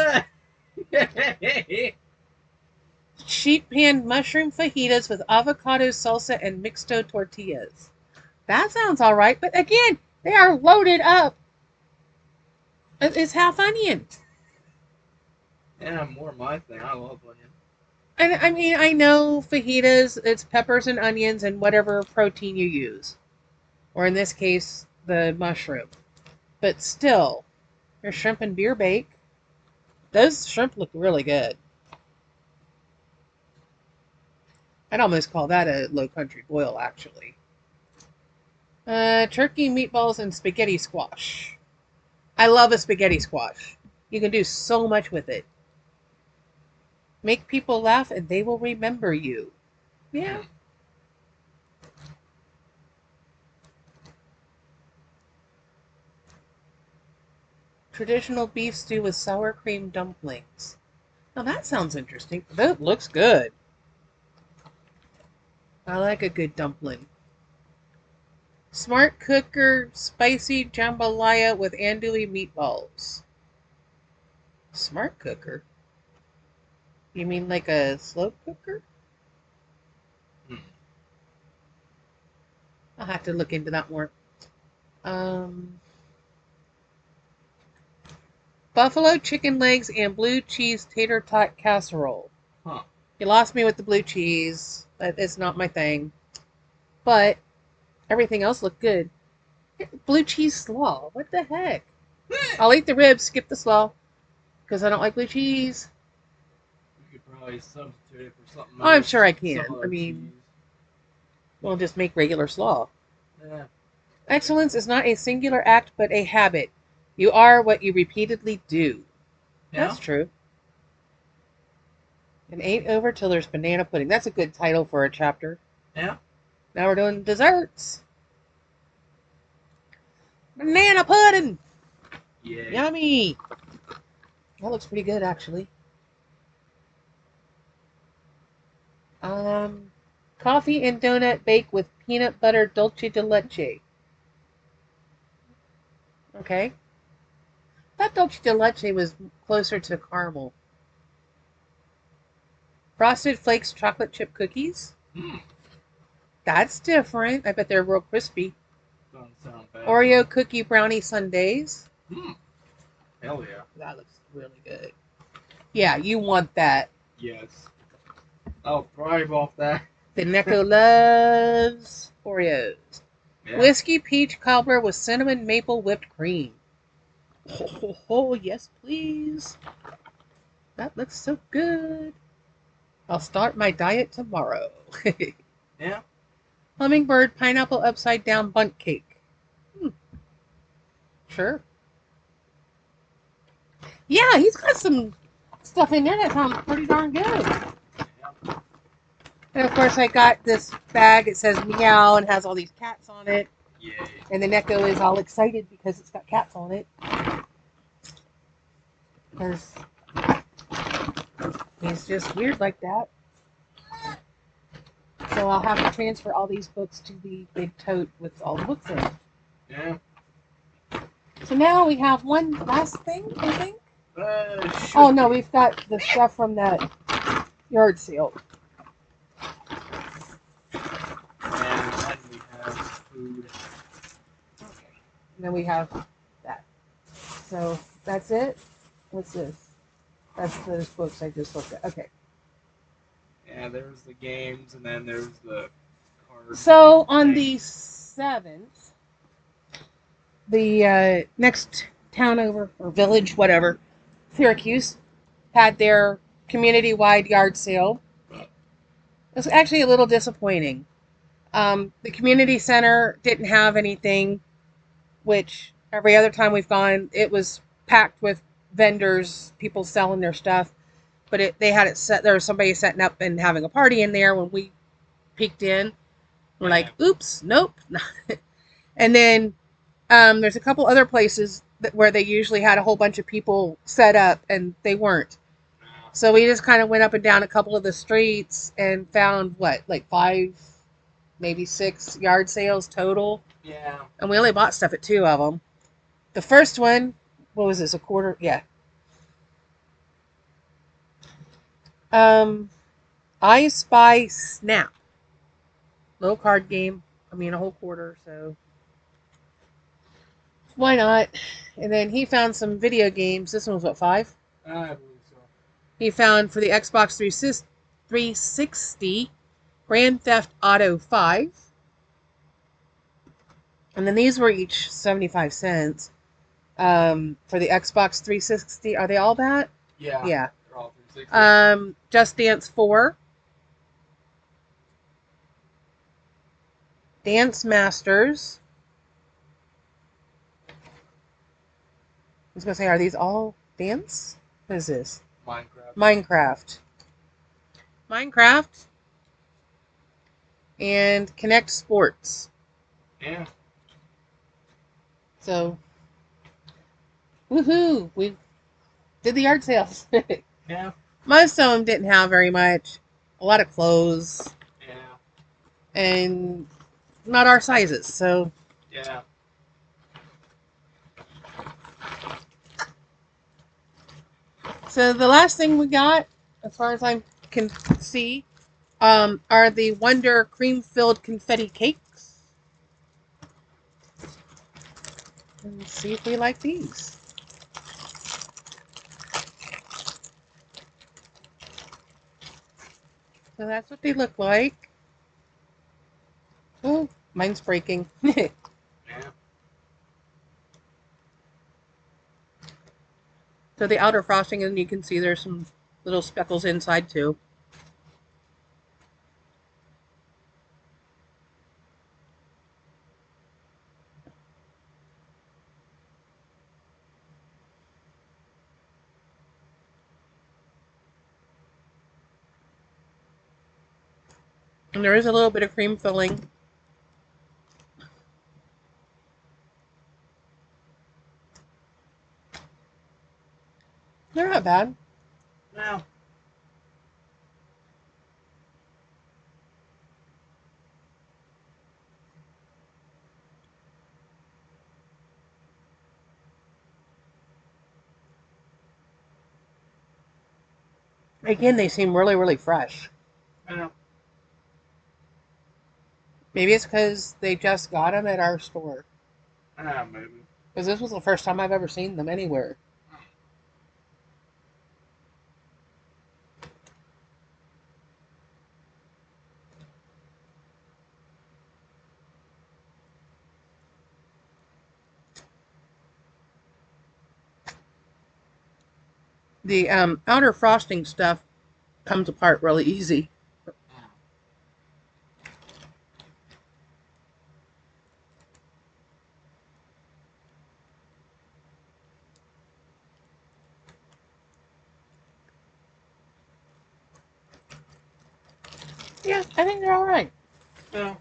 Sheet pan mushroom fajitas with avocado salsa and mixto tortillas. That sounds all right, but again, they are loaded up. It's half onion. Yeah, more my thing. I love onion. And I mean, I know fajitas, it's peppers and onions and whatever protein you use. Or in this case, the mushroom. But still, your shrimp and beer bake. Those shrimp look really good. I'd almost call that a low country boil, actually. Turkey, meatballs, and spaghetti squash. I love a spaghetti squash. You can do so much with it. Make people laugh and they will remember you. Yeah. Traditional beef stew with sour cream dumplings. Now that sounds interesting. That looks good. I like a good dumpling. Smart cooker, spicy jambalaya with andouille meatballs. Smart cooker? You mean like a slow cooker? Hmm. I'll have to look into that more. Um, buffalo chicken legs and blue cheese tater tot casserole. Huh. You lost me with the blue cheese. That is not my thing. But everything else looked good. Blue cheese slaw. What the heck? I'll eat the ribs, skip the slaw. Because I don't like blue cheese. You could probably substitute it for something Oh, I'm else. sure I Some can. I other mean, cheese. we'll just make regular slaw. Yeah. Excellence is not a singular act, but a habit. You are what you repeatedly do. Yeah. That's true. It ain't over till there's banana pudding. That's a good title for a chapter. Yeah. Now we're doing desserts. Banana pudding. Yeah. Yummy. That looks pretty good, actually. Um, coffee and donut bake with peanut butter dulce de leche. Okay. That dulce de leche was closer to caramel. Frosted Flakes chocolate chip cookies. Hmm. That's different. I bet they're real crispy. Doesn't sound bad. Oreo cookie brownie sundaes. Hmm. Hell yeah. That looks really good. Yeah, you want that. Yes. I'll thrive off that. The Neko loves Oreos. Yeah. Whiskey peach cobbler with cinnamon maple whipped cream. Oh, yes, please. That looks so good. I'll start my diet tomorrow. Yeah. Hummingbird pineapple upside down bundt cake. Hmm, sure. Yeah, he's got some stuff in there that sounds pretty darn good. Yeah. And of course, I got this bag. It says meow and has all these cats on it. Yay. And the Neko is all excited because it's got cats on it. Because he's just weird like that. So I'll have to transfer all these books to the big tote with all the books in it. Yeah. So now we have one last thing, I think. Should Oh no, be. we've got the stuff from that yard sale. And then we have food. Okay. And then we have that. So that's it. What's this? That's those books I just looked at. Okay. Yeah, there's the games, and then there's the cards. So on the 7th, the next town over, or village, whatever, Syracuse, had their community-wide yard sale. It was actually a little disappointing. The community center didn't have anything, which every other time we've gone, it was packed with vendors, people selling their stuff. But they had it set. There was somebody setting up and having a party in there when we peeked in. We're like, oops, nope. And then there's a couple other places where they usually had a whole bunch of people set up, and they weren't. So we just kind of went up and down a couple of the streets and found like 5, maybe 6 yard sales total. Yeah. And we only bought stuff at 2 of them. The first one, what was this? A quarter? Yeah. I Spy Snap. Little card game. I mean, a whole quarter, so why not? And then he found some video games. This one was what, 5? I believe so. He found for the Xbox 360 Grand Theft Auto 5. And then these were each 75 cents. For the Xbox 360, are they all that? Yeah. Yeah. They're all 360. Just Dance 4. Dance Masters. I was going to say, are these all dance? What is this? Minecraft. Minecraft. And Connect Sports. Yeah. So, woohoo! We did the yard sales. Yeah. Most of them didn't have very much. A lot of clothes. Yeah. And not our sizes, so. Yeah. So the last thing we got, as far as I can see, are the Wonder cream-filled confetti cakes. And let's see if we like these. So that's what they look like. Oh, mine's breaking. Yeah. So the outer frosting, and you can see there's some little speckles inside too. And there is a little bit of cream filling. They're not bad. No. Again, they seem really, really fresh. No. Maybe it's because they just got them at our store. Maybe. Because this was the first time I've ever seen them anywhere. The outer frosting stuff comes apart really easy. Yeah, I think they're all right. No.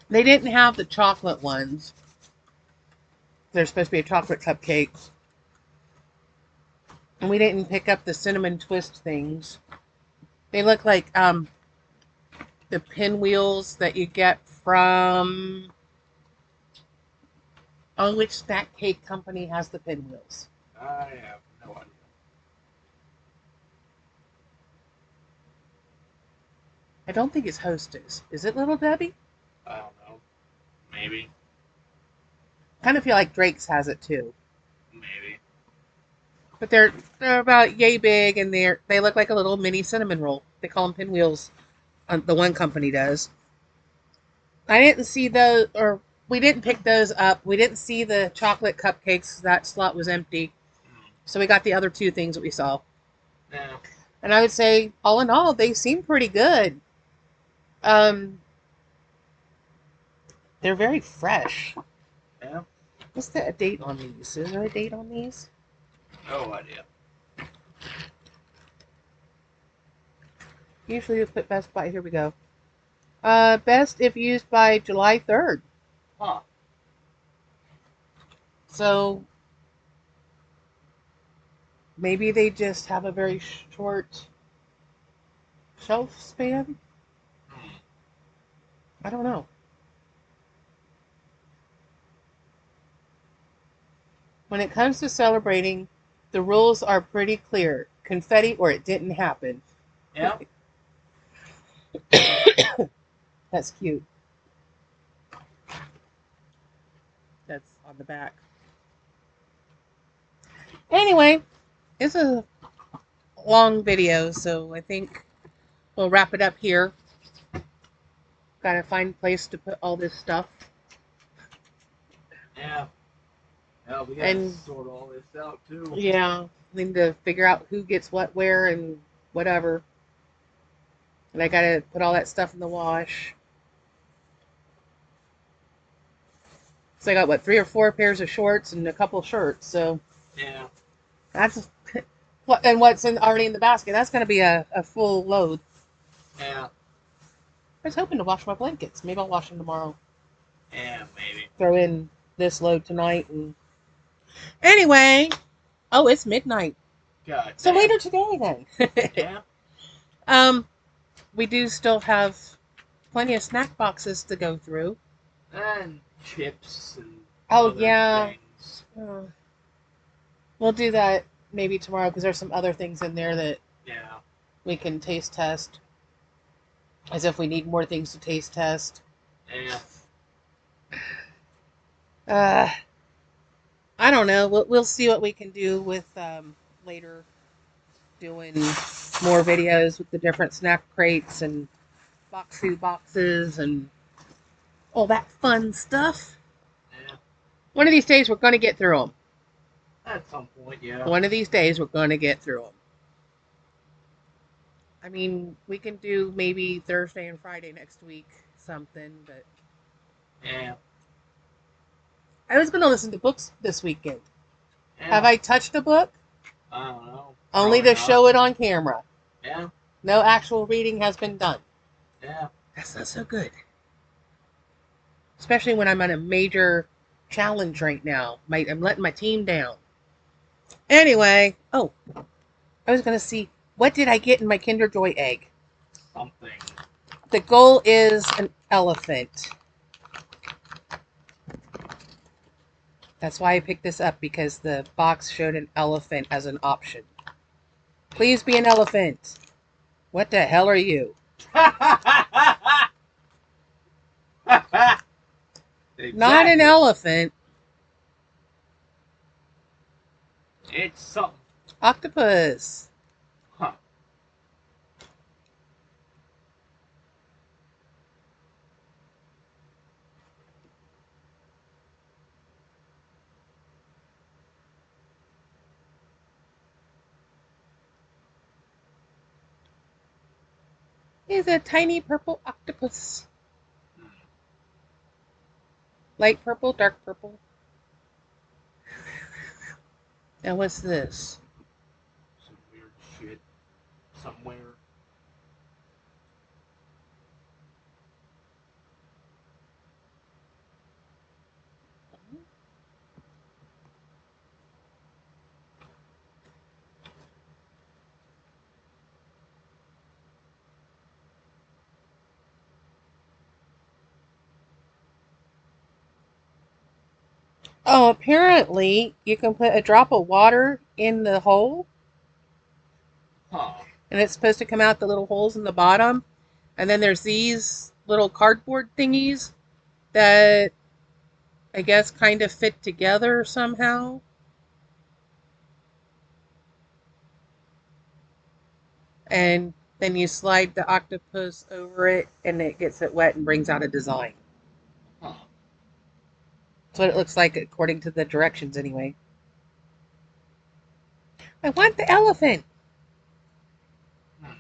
They didn't have the chocolate ones. They're supposed to be a chocolate cupcakes. And we didn't pick up the cinnamon twist things. They look like the pinwheels that you get from... Oh, which snack cake company has the pinwheels? I have no idea. I don't think it's Hostess. Is it Little Debbie? I don't know. Maybe. Kind of feel like Drake's has it too. Maybe. But they're about yay big, and they look like a little mini cinnamon roll. They call them pinwheels. The one company does. I didn't see those, or we didn't pick those up. We didn't see the chocolate cupcakes. That slot was empty. So we got the other two things that we saw. No. And I would say, all in all, they seem pretty good. They're very fresh. Yeah. What's the date on these? Is there a date on these? No idea. Usually you put Best by. Here we go. Best if used by July 3rd. Huh. So maybe they just have a very short shelf span. I don't know. When it comes to celebrating, the rules are pretty clear. Confetti or it didn't happen. Yeah. That's cute. That's on the back. Anyway, it's a long video, so I think we'll wrap it up here. Gotta find a place to put all this stuff. Yeah. Yeah, we gotta And sort all this out too. yeah, need to figure out who gets what where and whatever. And I gotta put all that stuff in the wash. So I got what, 3 or 4 pairs of shorts and a couple shirts. So Yeah. that's what, and what's already in the basket. That's gonna be a full load. Yeah. I was hoping to wash my blankets. Maybe I'll wash them tomorrow. Yeah, maybe. Throw in this load tonight. And anyway, Oh, it's midnight. God So damn. later today then. Yeah. um, we do still have plenty of snack boxes to go through. And chips and Oh other yeah. things. We'll do that maybe tomorrow because there's some other things in there that Yeah. we can taste test. As if we need more things to taste test. Yeah. Uh, I don't know. We'll see what we can do with later doing more videos with the different snack crates and box food boxes and all that fun stuff. Yeah. One of these days we're going to get through them. At some point, yeah. One of these days we're going to get through them. I mean, we can do maybe Thursday and Friday next week something, but Yeah. I was going to listen to books this weekend. Yeah. Have I touched a book? I don't know. Only Probably to not. show it on camera. Yeah. No actual reading has been done. Yeah. That's not so good. Especially when I'm on a major challenge right now. I'm letting my team down. Anyway, oh, I was going to see, what did I get in my Kinder Joy egg? Something. The goal is an elephant. That's why I picked this up, because the box showed an elephant as an option. Please be an elephant. What the hell are you? Exactly. Not an elephant. It's something. Octopus. Huh. He's a tiny purple octopus. Light purple, dark purple. Now what's this? Some weird shit. Somewhere. Oh, apparently you can put a drop of water in the hole, Huh. and it's supposed to come out the little holes in the bottom. And then there's these little cardboard thingies that I guess kind of fit together somehow. And then you slide the octopus over it, and it gets it wet and brings out a design. Huh. That's what it looks like according to the directions, anyway. I want the elephant. Hmm.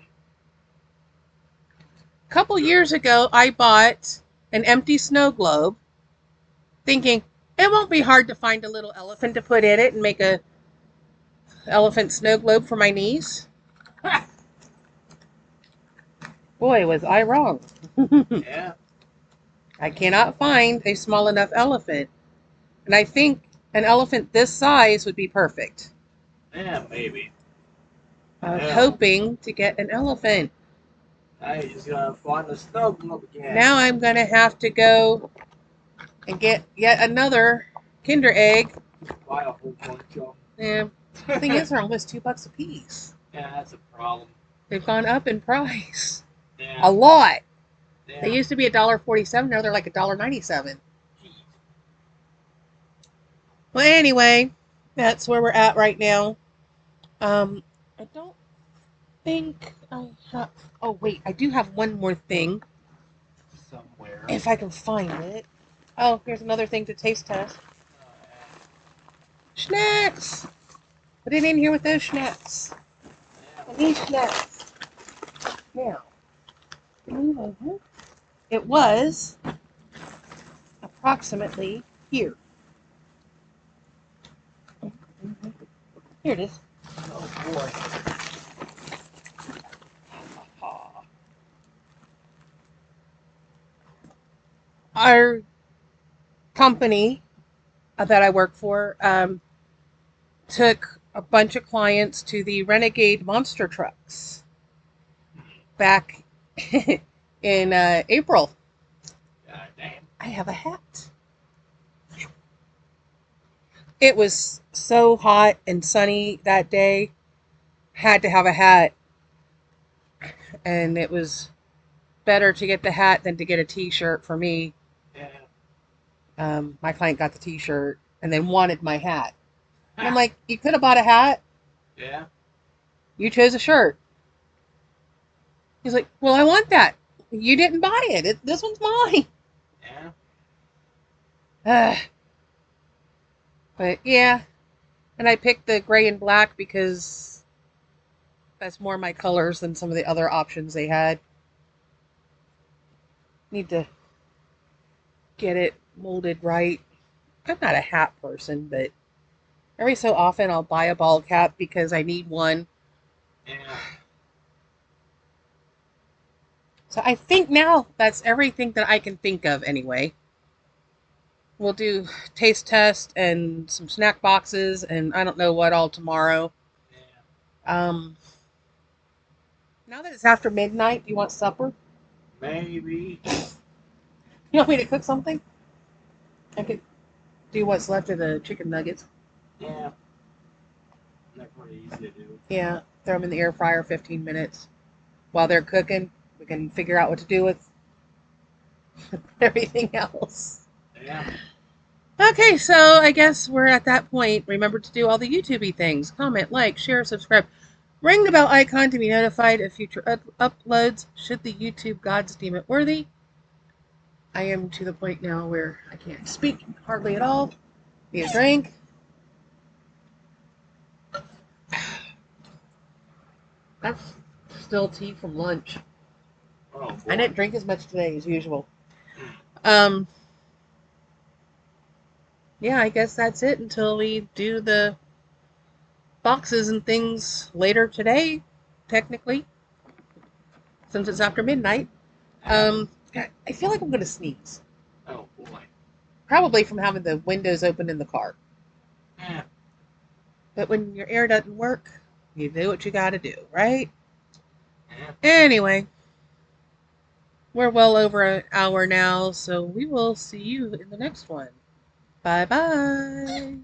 A couple years ago, I bought an empty snow globe, thinking it won't be hard to find a little elephant to put in it and make a elephant snow globe for my niece. Boy, was I wrong. Yeah. I cannot find a small enough elephant. And I think an elephant this size would be perfect. Yeah, maybe. I was Yeah. hoping to get an elephant. Now you just gotta find the snow globe again. Now I'm going to have to go and get yet another Kinder egg. Buy a whole bunch of Yeah. The thing is, they're almost $2 a piece. Yeah, that's a problem. They've gone up in price. Yeah. A lot. Yeah. They used to be $1.47. Now they're like $1.97. Jeez. Well, anyway, that's where we're at right now. I don't think I have. Oh wait, I do have one more thing. Somewhere. If I can find it. Oh, here's another thing to taste test. Schnacks. Put it in here with those schnacks. I need schnacks. Now, move over. It was approximately here. Here it is. Oh Our company that I work for took a bunch of clients to the Renegade monster trucks back in April. God damn. I have a hat. It was so hot and sunny that day. Had to have a hat, and it was better to get the hat than to get a T-shirt for me. Yeah. My client got the T-shirt and then wanted my hat. And I'm like, you could have bought a hat. Yeah. You chose a shirt. He's like, well, I want that. You didn't buy it. This one's mine. Yeah. But yeah, and I picked the gray and black because that's more my colors than some of the other options they had. Need to get it molded right. I'm not a hat person, but every so often I'll buy a ball cap because I need one. Yeah. So I think now that's everything that I can think of anyway. We'll do taste test and some snack boxes and I don't know what all tomorrow. Yeah. Now that it's after midnight, do you want supper? Maybe. You want me to cook something? I could do what's left of the chicken nuggets. Yeah. They're pretty easy to do. Yeah, throw them in the air fryer 15 minutes. While they're cooking, we can figure out what to do with everything else. Yeah. Okay, so I guess we're at that point. Remember to do all the YouTube-y things. Comment, like, share, subscribe. Ring the bell icon to be notified of future uploads should the YouTube gods deem it worthy. I am to the point now where I can't speak hardly at all. Need a drink. That's still tea from lunch. Oh, boy. I didn't drink as much today as usual. Yeah, I guess that's it until we do the boxes and things later today, technically, since it's after midnight. I feel like I'm going to sneeze. Oh, boy. Probably from having the windows open in the car. Yeah. But when your air doesn't work, you do what you got to do, right? Yeah. Anyway, we're well over an hour now, so we will see you in the next one. Bye-bye.